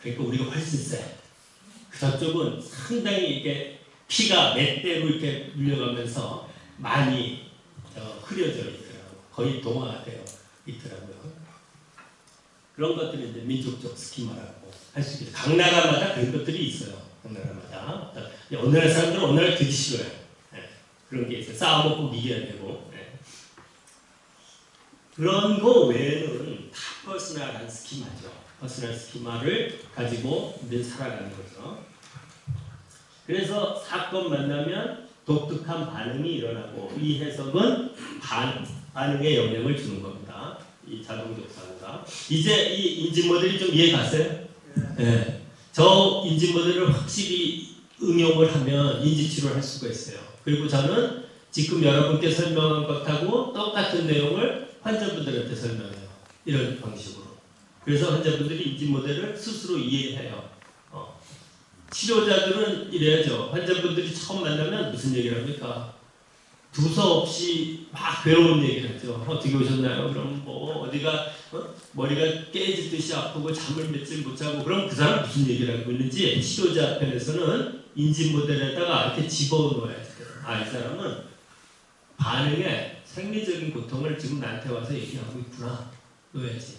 그러니까 우리가 훨씬 세. 저쪽은 상당히 이게 피가 몇 대로 이렇게 물려가면서 많이 흐려져 있더라고요. 거의 동화되어 있더라고요. 그런 것들이 이제 민족적 스키마라고 할 수 있어요. 각 나라마다 그런 것들이 있어요. 각 나라마다. 어느 나라 사람들은 어느 나라 되게 싫어요. 네. 그런 게 있어요. 싸움은 꼭 이겨야 되고. 네. 그런 거 외에는 다 퍼스널한 스키마죠. 퍼스널 스키마를 가지고 이제 살아가는 거죠. 그래서 사건 만나면 독특한 반응이 일어나고 이 해석은 반응에 영향을 주는 겁니다. 이 자동적사가. 이제 이 인지 모델이 좀 이해 갔어요? 네. 저 인지 모델을 확실히 응용을 하면 인지 치료를 할 수가 있어요. 그리고 저는 지금 여러분께 설명한 것하고 똑같은 내용을 환자분들한테 설명해요. 이런 방식으로. 그래서 환자분들이 인지 모델을 스스로 이해해요. 치료자들은 이래야죠. 환자분들이 처음 만나면 무슨 얘기를 합니까? 두서없이 막 괴로운 얘기를 하죠. 어떻게 오셨나요? 그럼 뭐 어디가 머리가 깨지듯이 아프고 잠을 며칠 못 자고 그럼 그 사람 무슨 얘기를 하고 있는지 치료자 편에서는 인지 모델에다가 이렇게 집어넣어야 돼요. 아, 이 사람은 반응에 생리적인 고통을 지금 나한테 와서 얘기하고 있구나. 넣어야지.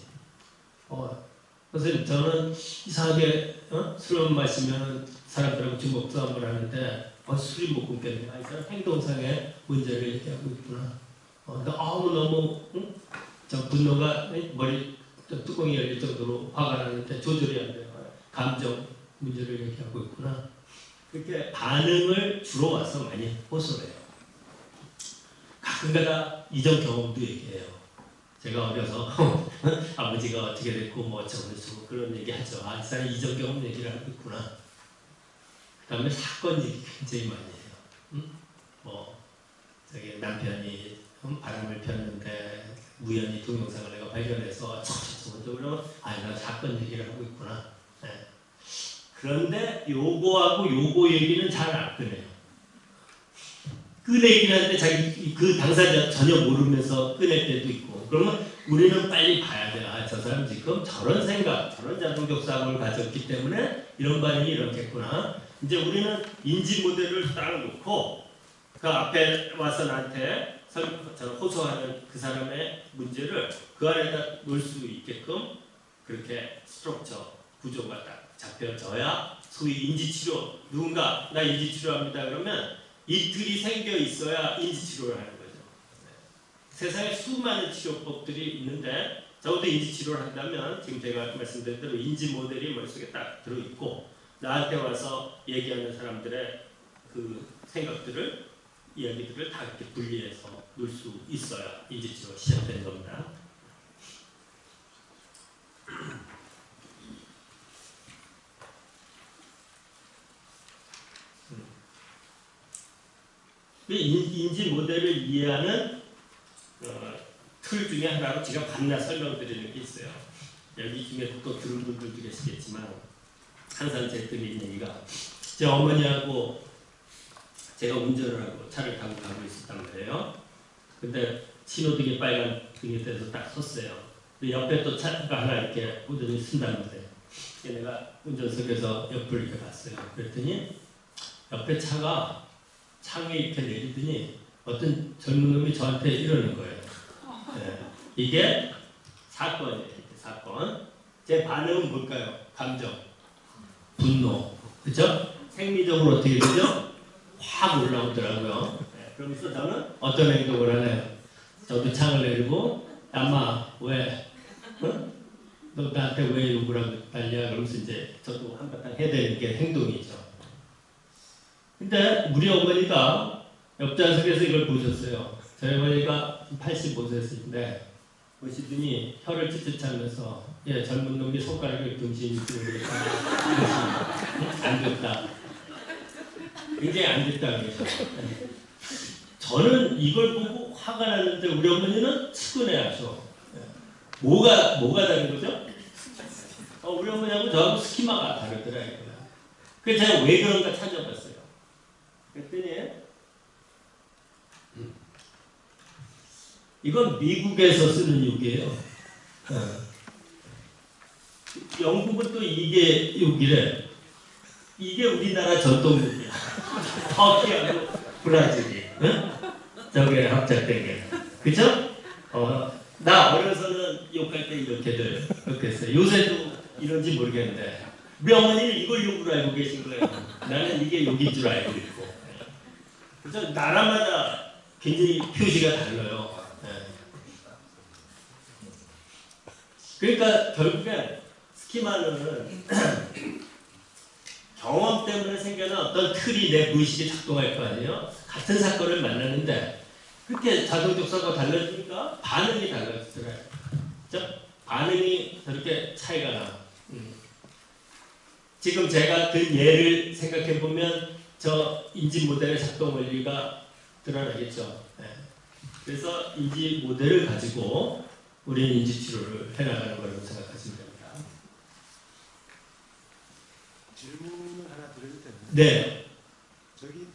선생님, 저는 이상하게 술을 마시면 사람들하고 주먹 싸움을 하는데 술이 못 끊겠네. 이 사람 행동상의 문제를 얘기하고 있구나. 너무 저 분노가 머리 뚜껑이 열릴 정도로 화가 나는데 조절이 안 돼요. 감정 문제를 얘기하고 있구나. 그렇게 반응을 주로 와서 많이 호소를 해요. 가끔가다 이전 경험도 얘기해요. 제가 어려서 아버지가 어떻게 됐고 뭐 어쩌고 그런 얘기 하죠. 이 사람 이전 경험 얘기를 하고 있구나. 그 다음에 사건 얘기 굉장히 많이 해요. 저기 남편이 바람을 폈는데 우연히 동영상을 내가 발견해서 그러면 나 사건 얘기를 하고 있구나. 네. 그런데 요거하고 요거 얘기는 잘 안 꺼내요. 꺼내긴 하는데 자기 그 당사자 전혀 모르면서 꺼낼 때도 있고. 그러면 우리는 빨리 봐야 돼. 저 사람 지금 저런 생각, 저런 자동적 사고를 가졌기 때문에 이런 반응이 일어났겠구나. 이제 우리는 인지 모델을 딱 놓고 그 앞에 와서 나한테 호소하는 그 사람의 문제를 그 안에다 놓을 수 있게끔 그렇게 스트럭처 구조가 딱 잡혀져야 소위 인지치료, 누군가 나 인지치료합니다 그러면 이틀이 생겨 있어야 인지치료를 하는 거죠. 세상에 수많은 치료법들이 있는데 적어도 인지치료를 한다면 지금 제가 말씀드린 대로 인지 모델이 머릿속에 딱 들어있고 나한테 와서 얘기하는 사람들의 그 생각들을 이야기들을 다 이렇게 분리해서 놓을 수 있어야 인지치료가 시작되는 겁니다. 인지 모델을 이해하는 틀 중에 하나로 제가 반나 설명드리는 게 있어요. 여기 중에 또 들은 분들도 계시겠지만 항상 제 뜸에 있는 얘기가 제 어머니하고 제가 운전을 하고 차를 타고 가고 있었단 말이에요. 근데 신호등이 빨간 등이 돼서 딱 섰어요. 근데 옆에 또 차가 하나 이렇게 운전이 쓴단 말이에요. 내가 운전석에서 옆을 이렇게 봤어요. 그랬더니 옆에 차가 창에 이렇게 내리더니 어떤 젊은 놈이 저한테 이러는 거예요. 네. 이게 사건이에요. 사건. 제 반응은 뭘까요? 감정, 분노, 그렇죠? 생리적으로 어떻게 되죠? 확 올라오더라고요. 네. 그러면서 저는 어떤 행동을 하나요? 저도 창을 내리고, 엄마 왜? 너 나한테 왜 욕을 하고 난리야? 그러면서 이제 저도 한바탕 해야 되는 게 행동이죠. 근데 우리 어머니가 옆좌석에서 이걸 보셨어요. 저희 어머니가 85세였는데 보시더니 혀를 찌릿하면서 젊은 놈이 손가락을 등신이 들으니까 안 됐다. 굉장히 안 됐다 그러죠. 저는 이걸 보고 화가 났는데 우리 어머니는 측은해하셔. 뭐가 다른 거죠? 우리 어머니하고 저하고 스키마가 다르더라고요. 그래서 제가 왜 그런가 찾아봤어요. 그랬더니 이건 미국에서 쓰는 욕이에요. 영국은 또 이게 여기래. 이게 우리나라 전통무기야. 터키하고 브라질이. 응? 저게 합작된 게. 그죠? 나 어려서는 욕할 때 이렇게들 그랬어요. 요새도 이런지 모르겠는데 명언이는 이걸 욕으로 알고 계신 거예요. 나는 이게 욕인 줄 알고 있고. 그래서 나라마다 굉장히 표시가 달라요. 그러니까 결국엔 스키마는 경험 때문에 생겨난 어떤 틀이 내 무의식에 작동할 거 아니에요? 같은 사건을 만나는데 그렇게 자동적사가 달라지니까 반응이 달라지더라고요. 반응이 저렇게 차이가 나. 지금 제가 든 예를 생각해 보면 저 인지 모델의 작동 원리가 드러나겠죠. 그래서 인지 모델을 가지고 우리는 인지 치료를 해나가는 거라고 생각하시면 됩니다. 질문을 하나 드려도 되나요? 네. 저기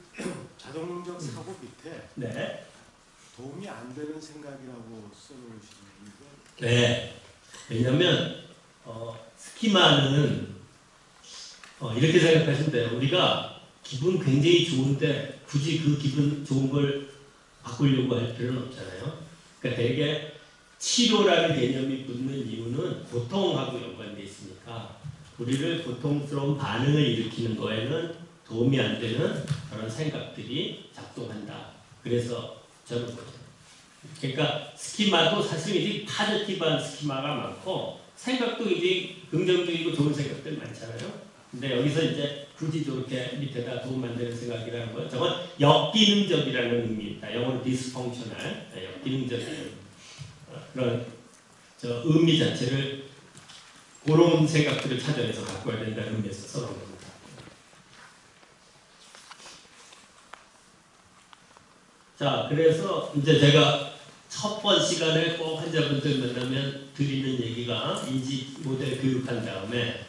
자동적 사고 밑에 네. 도움이 안 되는 생각이라고 써놓으시는데 네. 왜냐하면 스키마는 이렇게 생각하시면 돼요. 우리가 기분 굉장히 좋은데 굳이 그 기분 좋은 걸 바꾸려고 할 필요는 없잖아요. 그러니까 되게 치료라는 개념이 붙는 이유는 고통하고 연관되어 있으니까 우리를 고통스러운 반응을 일으키는 거에는 도움이 안 되는 그런 생각들이 작동한다. 그래서 저는 거죠. 그러니까 스키마도 사실 이제 파지티브한 스키마가 많고 생각도 이제 긍정적이고 좋은 생각들 많잖아요. 근데 여기서 이제 굳이 저렇게 밑에다 도움 안 되는 생각이라는 건 저건 역기능적이라는 의미입니다. 영어로 dysfunctional, 역기능적인 그런 저 의미 자체를 그런 생각들을 찾아내서 바꿔야 된다는 의미에서 써놓은 겁니다. 자, 그래서 이제 제가 첫 번 시간에 꼭 환자분들 만나면 드리는 얘기가 인지 모델 교육한 다음에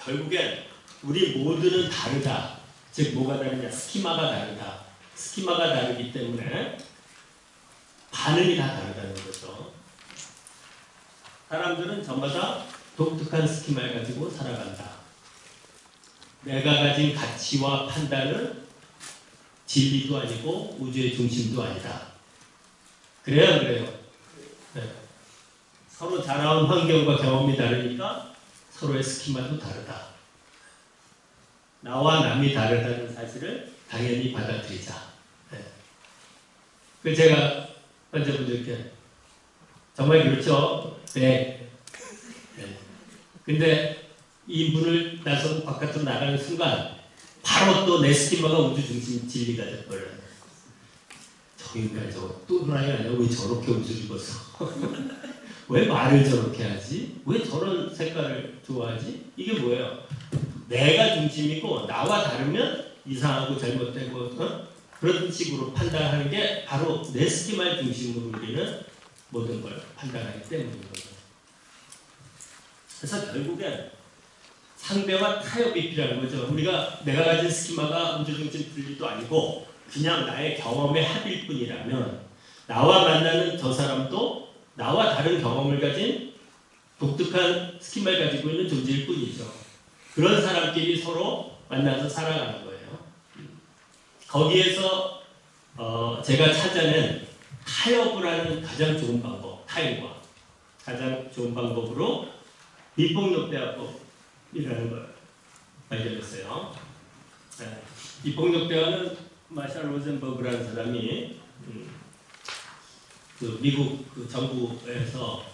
결국엔 우리 모두는 다르다. 즉 뭐가 다르냐? 스키마가 다르다. 스키마가 다르기 때문에 반응이 다 다르다는 거죠. 사람들은 저마다 독특한 스키마를 가지고 살아간다. 내가 가진 가치와 판단은 진리도 아니고 우주의 중심도 아니다. 그래요, 안 그래요? 네. 서로 자라온 환경과 경험이 다르니까 서로의 스키마도 다르다. 나와 남이 다르다는 사실을 당연히 받아들이자. 네. 그 제가 환자분들께 정말 그렇죠. 네. 네. 근데 이 문을 나서 바깥으로 나가는 순간 바로 또 내 스키마가 우주 중심 진리가 돼버려요. 저 인간 저거 또라이 아니야? 왜 저렇게 옷을 입었어? 왜 말을 저렇게 하지? 왜 저런 색깔을 좋아하지? 이게 뭐예요? 내가 중심이고 나와 다르면 이상하고 잘못되고 그런 식으로 판단하는 게 바로 내 스키마를 중심으로 우리는 모든 걸 판단하기 때문인 거죠. 그래서 결국엔 상대와 타협이 필요한 거죠. 내가 가진 스키마가 우주 중심 분리도 아니고 그냥 나의 경험의 합일 뿐이라면 나와 만나는 저 사람도 나와 다른 경험을 가진 독특한 스키마를 가지고 있는 존재일 뿐이죠. 그런 사람끼리 서로 만나서 살아가는 거예요. 거기에서 제가 찾아낸 타협을 하는 가장 좋은 방법, 타협과 가장 좋은 방법으로 비폭력대화법이라는 걸 발견했어요. 네. 비폭력대화는 마샬 로젠버그라는 사람이 그 미국 그 정부에서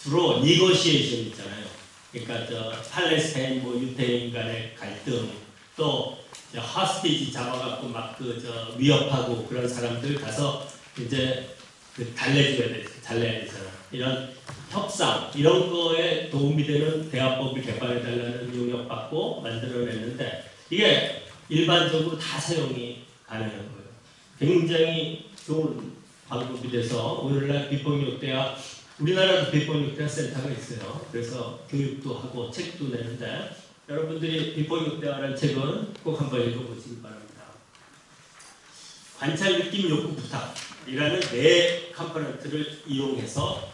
주로 니고시에이션 있잖아요. 그러니까 저 팔레스타인 뭐 유대인 간의 갈등 또 하스티지 잡아갖고 막 그 저 위협하고 그런 사람들 가서 이제 그 달래줘야 돼, 달래야 되잖아. 이런 협상 이런 거에 도움이 되는 대화법을 개발해 달라는 용역 받고 만들어냈는데 이게 일반적으로 다 사용이 가능한 거예요. 굉장히 좋은 방법이 돼서 오늘날 비폭력대화 우리나라도 비폭력대화 센터가 있어요. 그래서 교육도 하고 책도 내는데 여러분들이 비폭력대화라는 책은 꼭 한번 읽어보시기 바랍니다. 관찰, 느낌, 욕구, 부탁이라는 네 컴포넌트를 이용해서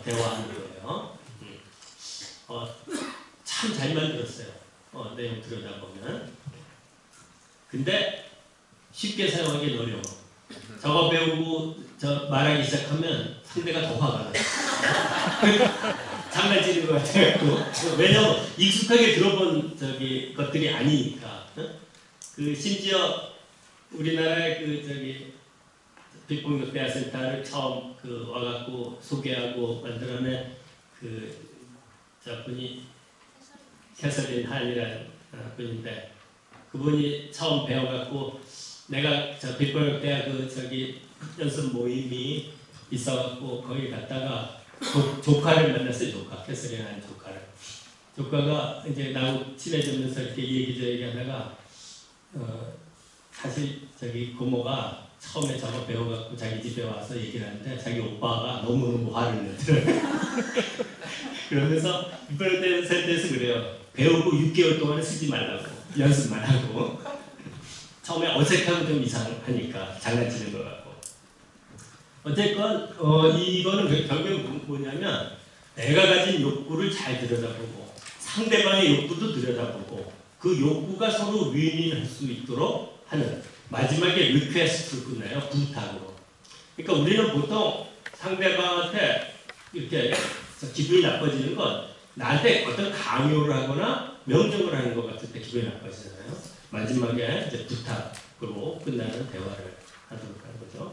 대화하는 거예요. 참 잘 만들었어요. 내용 들여다보면. 근데 쉽게 사용하기는 어려워. 저거 배우고 저 말하기 시작하면 상대가 더 화가 나. 장난치는 것 같아요. 왜냐면 익숙하게 들어본 것들이 아니니까. 그 심지어 우리나라의 빅본격 대화센터를 처음 와갖고 소개하고 만들어낸 저분이 캐서린 한이라는 분인데, 그분이 처음 배워갖고 내가 저 빅본격 대화 연습 모임이 있어갖고 거기 갔다가 조카를 만났어요. 캐서린 한 조카를. 조카가 이제 나하고 친해지면서 이렇게 얘기하다가 사실 고모가 처음에 저거 배워갖고 자기 집에 와서 얘기를 하는데 자기 오빠가 너무너무 화를 내더라고요. 그러면서 빅본격 대화센터에서 그래요. 배우고 6개월 동안 쓰지 말라고, 연습만 하고. 처음에 어색하고 좀 이상하니까 장난치는 것 같고. 어쨌건 이거는 결국은 뭐냐면 내가 가진 욕구를 잘 들여다보고 상대방의 욕구도 들여다보고 그 욕구가 서로 윈윈할 수 있도록 하는, 마지막에 리퀘스트를 끝내요. 부탁으로. 그러니까 우리는 보통 상대방한테 이렇게 기분이 나빠지는 건 나한테 어떤 강요를 하거나 명령을 하는 것 같을 때 기분이 나빠지잖아요. 마지막에 이제 부탁으로 끝나는 대화를 하도록 하는 거죠.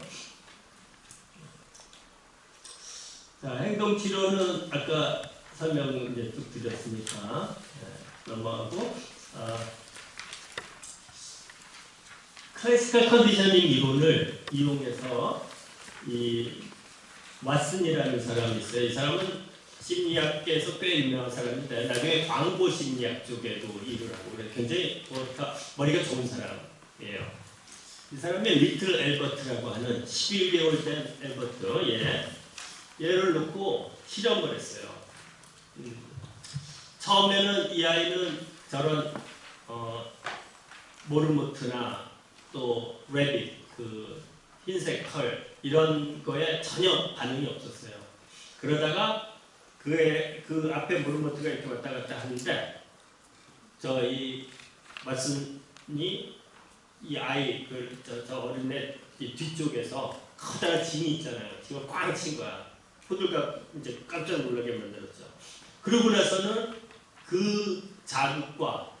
자, 행동치료는 아까 설명을 이제 쭉 드렸으니까 넘어가고, 클래시컬 컨디셔닝 이론을 이용해서 이 왓슨이라는 사람이 있어요. 이 사람은 심리학계에서 꽤 유명한 사람인데 나중에 광고 심리학 쪽에도 일을 하고 그래. 굉장히 머리가 좋은 사람이에요. 이 사람이 리틀 앨버트라고 하는 11개월 된 앨버트, 얘를 놓고 실험을 했어요. 처음에는 이 아이는 저런 모르모트나 또 레빗, 흰색 털 이런 거에 전혀 반응이 없었어요. 그러다가 그 앞에 모르모트가 이렇게 왔다 갔다 하는데 이 왓슨이 이 아이 저 어린애 뒤쪽에서 커다란 징이 있잖아요. 징을 꽝 친 거야. 호들갑 이제 깜짝 놀라게 만들었죠. 그러고 나서는 그 자극과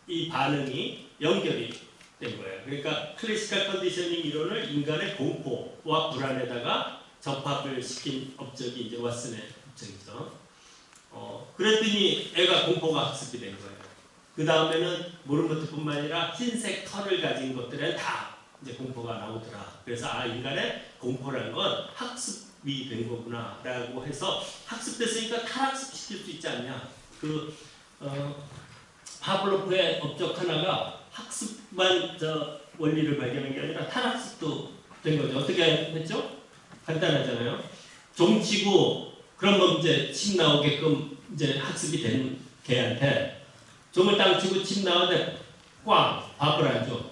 이 반응이 연결이 된 거예요. 그러니까 클래시컬 컨디셔닝 이론을 인간의 공포와 불안에다가 접합을 시킨 업적이 이제 왓슨의 업적이죠. 그랬더니 애가 공포가 학습이 된 거예요. 그 다음에는 모르모트뿐만 아니라 흰색 털을 가진 것들은 다 이제 공포가 나오더라. 그래서 인간의 공포라는 건 학습이 된 거구나라고 해서 학습됐으니까 탈학습시킬 수 있지 않냐. 파블로프의 업적 하나가 학습만 원리를 발견한 게 아니라 탈학습도 된 거죠. 어떻게 했죠? 간단하잖아요. 종치고 그러면 이제 침 나오게끔 이제 학습이 된 개한테 종을 딱 치고 침 나오는데 꽝 밥을 안 줘.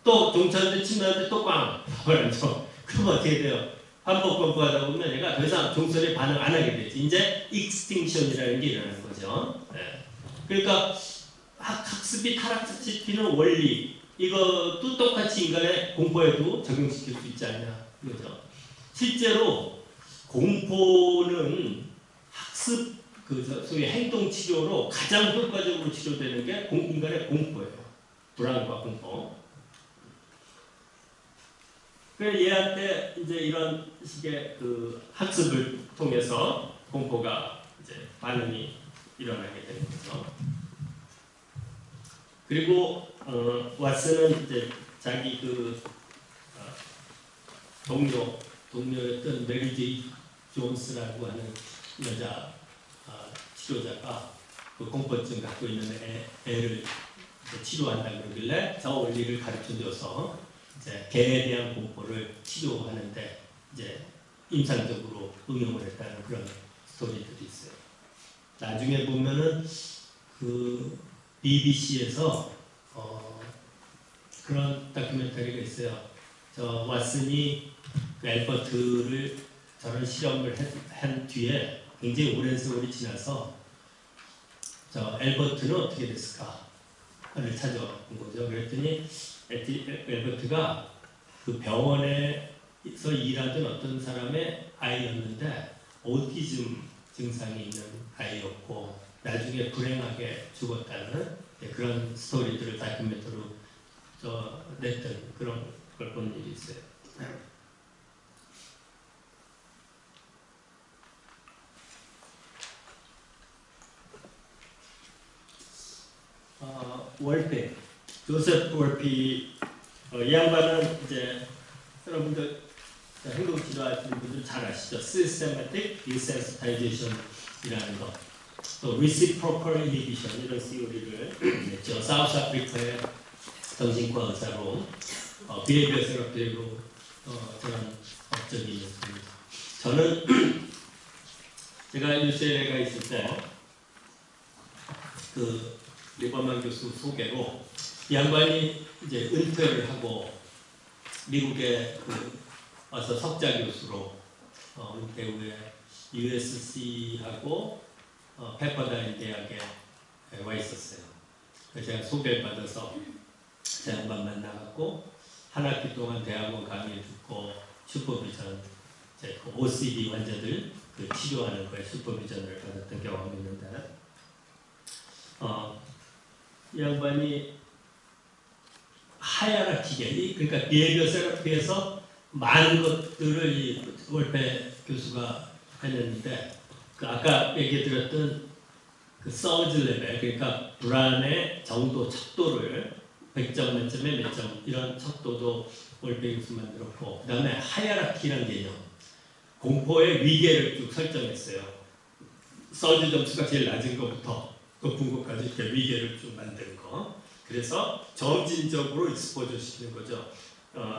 또 종 쳤는데 침 나오는데 또 꽝 밥을 안 줘. 그러면 어떻게 돼요? 반복하다 보면 얘가 더 이상 종소리에 반응 안 하게 되지. 이제 익스팅션이라는 게 일어나는 거죠. 그러니까 학습이 탈학시키는 원리, 이것도 똑같이 인간의 공포에도 적용시킬 수 있지 않냐 이거죠. 실제로 공포는 학습 소위 행동 치료로 가장 효과적으로 치료되는 게 인간의 공포예요. 불안과 공포. 그래서 얘한테 이제 이런 식의 학습을 통해서 공포가 이제 반응이 일어나게 되는 거죠. 그리고 왓슨은 이제 자기 동료였던 메리 제이 존스라고 하는 여자 치료자가 공포증 갖고 있는 애를 치료한다 그러길래 저 원리를 가르쳐줘서 이제 개에 대한 공포를 치료하는데 이제 임상적으로 응용을 했다는 그런 스토리들이 있어요. 나중에 보면은 BBC에서 그런 다큐멘터리가 있어요. 저 왓슨이 앨버트를 저런 실험을 한 뒤에 굉장히 오랜 세월이 지나서 저 엘버트는 어떻게 됐을까를 찾아온 거죠. 그랬더니 엘버트가 그 병원에서 일하던 어떤 사람의 아이였는데 오티즘 증상이 있는 아이였고 나중에 불행하게 죽었다는 그런 스토리들을 다큐멘터리로 냈던 그런 걸 본 일이 있어요. 월피, 조셉 월피, 이 양반은 이제 여러분들 행동 치료하시는 분들 잘 아시죠? Systematic Desensitization 이라는 거, 또 Reciprocal Inhibition 이런 시오리를 냈죠. 사우스 아프리카의 정신과 의사로 비헤비어 세라피로 저는 업적이 있습니다. 저는 제가 UCLA가 있을 때 그 리버만 교수 소개로 이 양반이 이제 은퇴를 하고 미국에 와서 석자 교수로 은퇴 후에 USC하고 페퍼다인 대학에 와 있었어요. 그래서 제가 소개를 받아서 제 양반 만나갖고 한 학기 동안 대학원 강의 듣고 슈퍼비전, 그 OCD 환자들 그 치료하는 거에 슈퍼비전을 받았던 경험이 있는데 이 양반이 하이라키게, 그러니까 비헤비어 세라피에서 많은 것들을 이 월페 교수가 해냈는데 그 아까 얘기드렸던 그 서즈 레벨, 그러니까 불안의 정도, 척도를 100점 만점에 몇 점 이런 척도도 월페 교수 만들었고, 그 다음에 하이라키라는 개념, 공포의 위계를 쭉 설정했어요. 서즈 점수가 제일 낮은 것부터 높은 것까지 이렇게 위계를 쭉 만드는 거. 그래서 점진적으로 익스포저 시키는 거죠.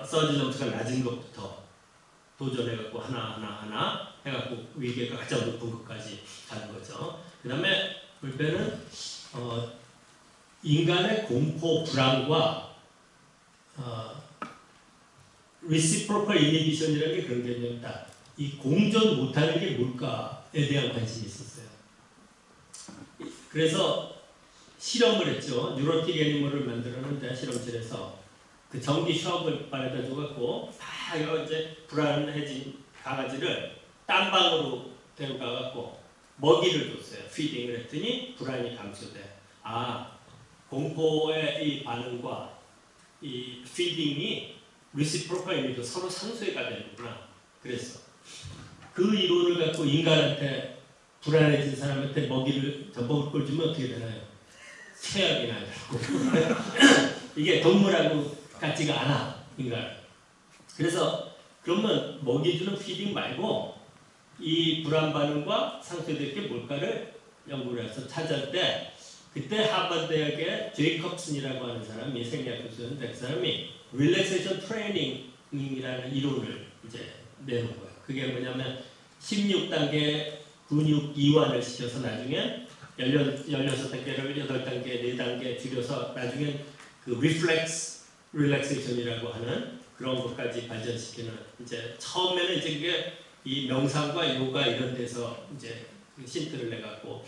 서지 점수가 낮은 것부터 도전해갖고 하나 해갖고 위계가 가장 높은 것까지 가는 거죠. 그 다음에 볼펜은 인간의 공포, 불안과 reciprocal inhibition이라는 게 그런 개념이다. 이 공존 못하는 게 뭘까에 대한 관심이 있었어요. 그래서 실험을 했죠. 뉴로틱 애니멀을 만들었는데 실험실에서 그 전기 셔업을 발에다 줘갖고 다 이제 불안해진 강아지를 딴방으로 데리고 가갖고 먹이를 줬어요. 피딩을 했더니 불안이 감소돼. 공포의 이 반응과 이 피딩이 리시프로컬 서로 상쇄가 되는구나. 그래서 그 이론을 갖고 인간한테 불안해진 사람한테 먹이를 더 먹을 걸 주면 어떻게 되나요? 최악이 나고 이게 동물하고 같지가 않아, 인간. 그래서 그러면 먹이 주는 피딩 말고 이 불안 반응과 상쇄될 게 뭘까를 연구를 해서 찾을 때 그때 하버드 대학의 제이콥슨이라고 하는 사람이 생리학 교수였는데 그 사람이 릴렉세이션 트레이닝이라는 이론을 이제 내놓은 거예요. 그게 뭐냐면 16단계 근육 이완을 시켜서 나중에 16단계를 8단계, 4단계 줄여서 나중에 그 리플렉스 릴렉세이션이라고 하는 그런 것까지 발전시키는, 이제 처음에는 이제 그게 이 명상과 요가 이런 데서 이제 힌트를 내갖고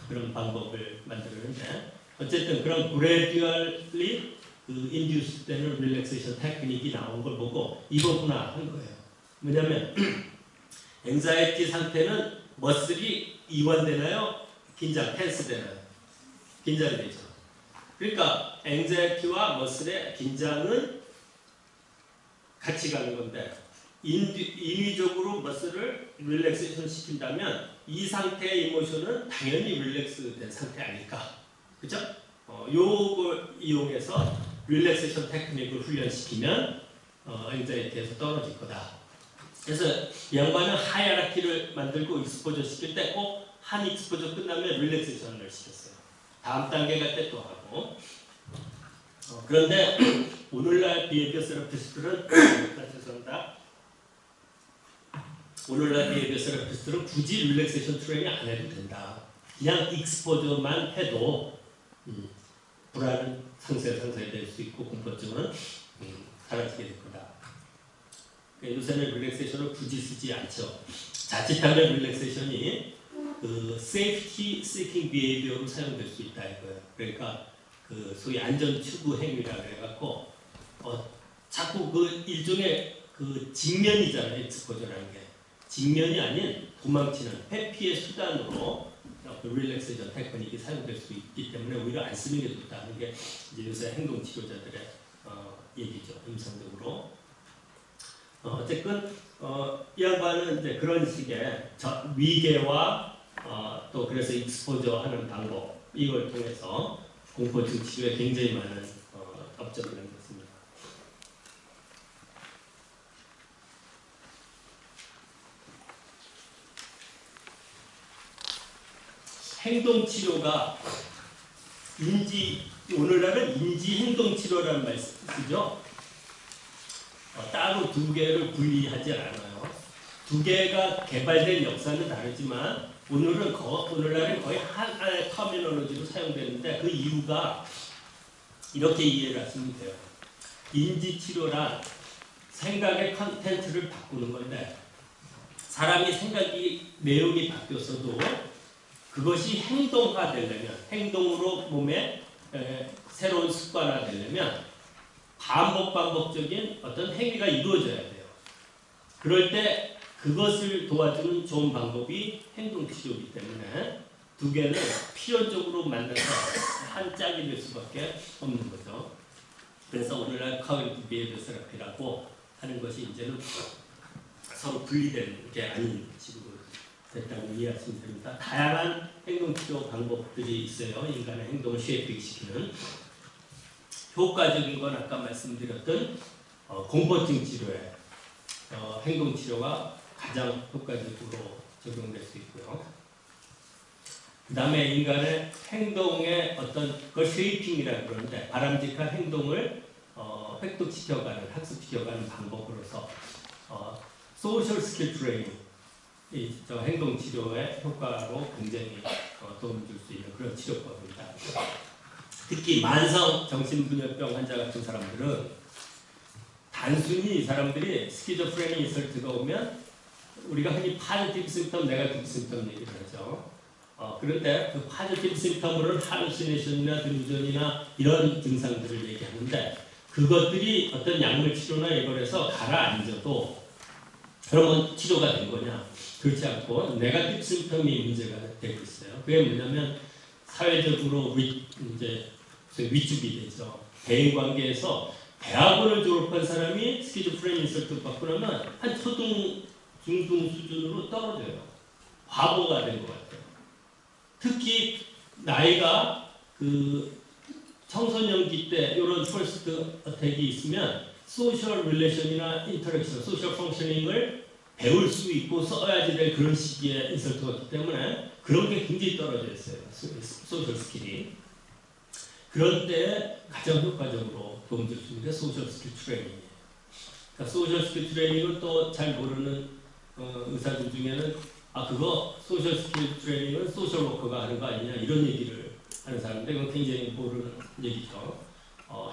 그런 방법을 만들었는데, 어쨌든 그런 그래듀얼리 그 인듀스 되는 릴렉세이션 테크닉이 나온 걸 보고 이거구나 한 거예요. 뭐냐면 앵자이티 상태는 머슬이 이완되나요? 긴장, 텐스 되나요? 긴장이 되죠. 그러니까 앵자이티와 머슬의 긴장은 같이 가는 건데 인위적으로 머슬을 릴렉세이션 시킨다면 이 상태의 이모션은 당연히 릴렉스 된 상태 아닐까, 그죠? 요걸 이용해서 릴렉세이션 테크닉을 훈련시키면 앵자이티에서 떨어질 거다. 그래서 이 양반은 하이라키를 만들고 익스포저 시킬 때 꼭 한 익스포저 끝나면 릴렉세이션을 시켰어요. 다음 단계 갈 때 또 하고. 그런데 오늘날 비헤비어 세라피스트들은 죄송합니다. 오늘날 비헤비어 세라피스트들은 굳이 릴렉세이션 트레이닝 안 해도 된다. 그냥 익스포저만 해도 불안은 상쇄될 수 있고 공포증은 사라지게 될 거다. 그러니까 요새는 릴렉세이션을 굳이 쓰지 않죠. 자칫하면 릴렉세이션이 그 safety seeking behavior로 사용될 수 있다 이거예요. 그러니까 그 소위 안전 추구 행위라 그래갖고 자꾸 그 일종의 그 직면이잖아요. 익스포저라는 게 직면이 아닌 도망치는 회피의 수단으로 그 릴렉세이션 테크닉이 사용될 수 있기 때문에 오히려 안 쓰는 게 좋다는 게 이제 요새 행동 치료자들의 얘기죠. 임상적으로. 어쨌든 이 양반은 이제 그런 식의 위계와 또 그래서 익스포저 하는 방법 이걸 통해서 공포증 치료에 굉장히 많은 업적을 남겼습니다. 행동 치료가 오늘날은 인지 행동 치료라는 말씀 쓰죠. 따로 두 개를 분리하지 않아요. 두 개가 개발된 역사는 다르지만 오늘날은 거의 하나의 터미널로지로 사용되는데 그 이유가 이렇게 이해를 하시면 돼요. 인지 치료란 생각의 컨텐츠를 바꾸는 건데 사람이 내용이 바뀌었어도 그것이 행동화되려면 행동으로 몸에 새로운 습관화 되려면 반복적인 어떤 행위가 이루어져야 돼요. 그럴 때 그것을 도와주는 좋은 방법이 행동치료이기 때문에 두 개는 필연적으로 만나서 한 짝이 될 수밖에 없는 거죠. 그래서 오늘날 Cognitive Behavioral Therapy라고 하는 것이 이제는 서로 분리된 게 아닌 식으로 됐다고 이해하시면 됩니다. 다양한 행동치료 방법들이 있어요. 인간의 행동을 쉐이핑시키는 효과적인 건 아까 말씀드렸던 공포증 치료에 행동치료가 가장 효과적으로 적용될 수 있고요. 그 다음에 인간의 행동의 어떤 걸 쉐이핑이라고 그러는데 바람직한 행동을 획득시켜가는 학습시켜가는 방법으로서 소셜 스킬 트레이닝 행동 치료의 효과로 굉장히 도움을 줄 수 있는 그런 치료법입니다. 특히 만성 정신분열병 환자 같은 사람들은 단순히 이 사람들이 스키조프레니 인설트가 오면 우리가 흔히 파지티브 심텀, 네거티브 심텀 얘기를 하죠. 그런데 그 파지티브 심텀으로는 할루시네이션이나 드루전이나 이런 증상들을 얘기하는데 그것들이 어떤 약물 치료나 이걸 해서 가라앉아도 그러면 치료가 된 거냐? 그렇지 않고 네거티브 심텀이 문제가 되고 있어요. 그게 뭐냐면 사회적으로 이제 위축이 되죠. 대인관계에서 대학원을 졸업한 사람이 스키조프레니 인설트 받고 나면 한 초등, 중등 수준으로 떨어져요. 바보가 된 것 같아요. 특히 나이가 그 청소년기 때 이런 퍼스트 어택이 있으면 소셜 릴레이션이나 인터랙션, 소셜 펑셔닝을 배울 수 있고 써야지 될 그런 시기에 인설트가 있기 때문에 그런 게 굉장히 떨어져 있어요. 소셜 스킬이. 그런 때 가장 효과적으로 도움줄 수 있는 게 소셜 스킬 트레이닝이에요. 그러니까 소셜 스킬 트레이닝을 또 잘 모르는 의사들 중에는 그거 소셜 스킬 트레이닝은 소셜 워커가 하는 거 아니냐 이런 얘기를 하는 사람인데 그건 굉장히 모르는 얘기죠.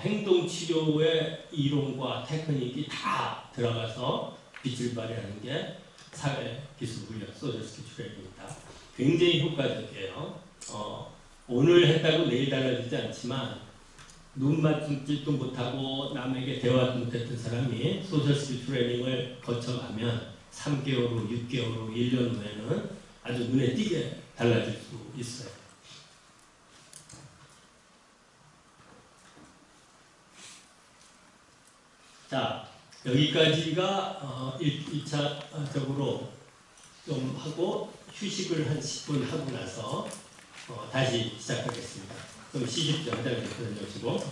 행동 치료의 이론과 테크닉이 다 들어가서 빛을 발휘하는 게 사회 기술 훈련 소셜 스킬 트레이닝입니다. 굉장히 효과적이에요. 오늘 했다고 내일 달라지지 않지만 눈 맞춤질도 못하고 남에게 대화도 못했던 사람이 소셜 스킬 트레이닝을 거쳐가면 3개월 후, 6개월 후, 1년 후에는 아주 눈에 띄게 달라질 수 있어요. 자, 여기까지가 1차적으로 좀 하고 휴식을 한 10분 하고 나서 다시 시작하겠습니다. 그럼 쉬십시오. 화장실 다녀오시고.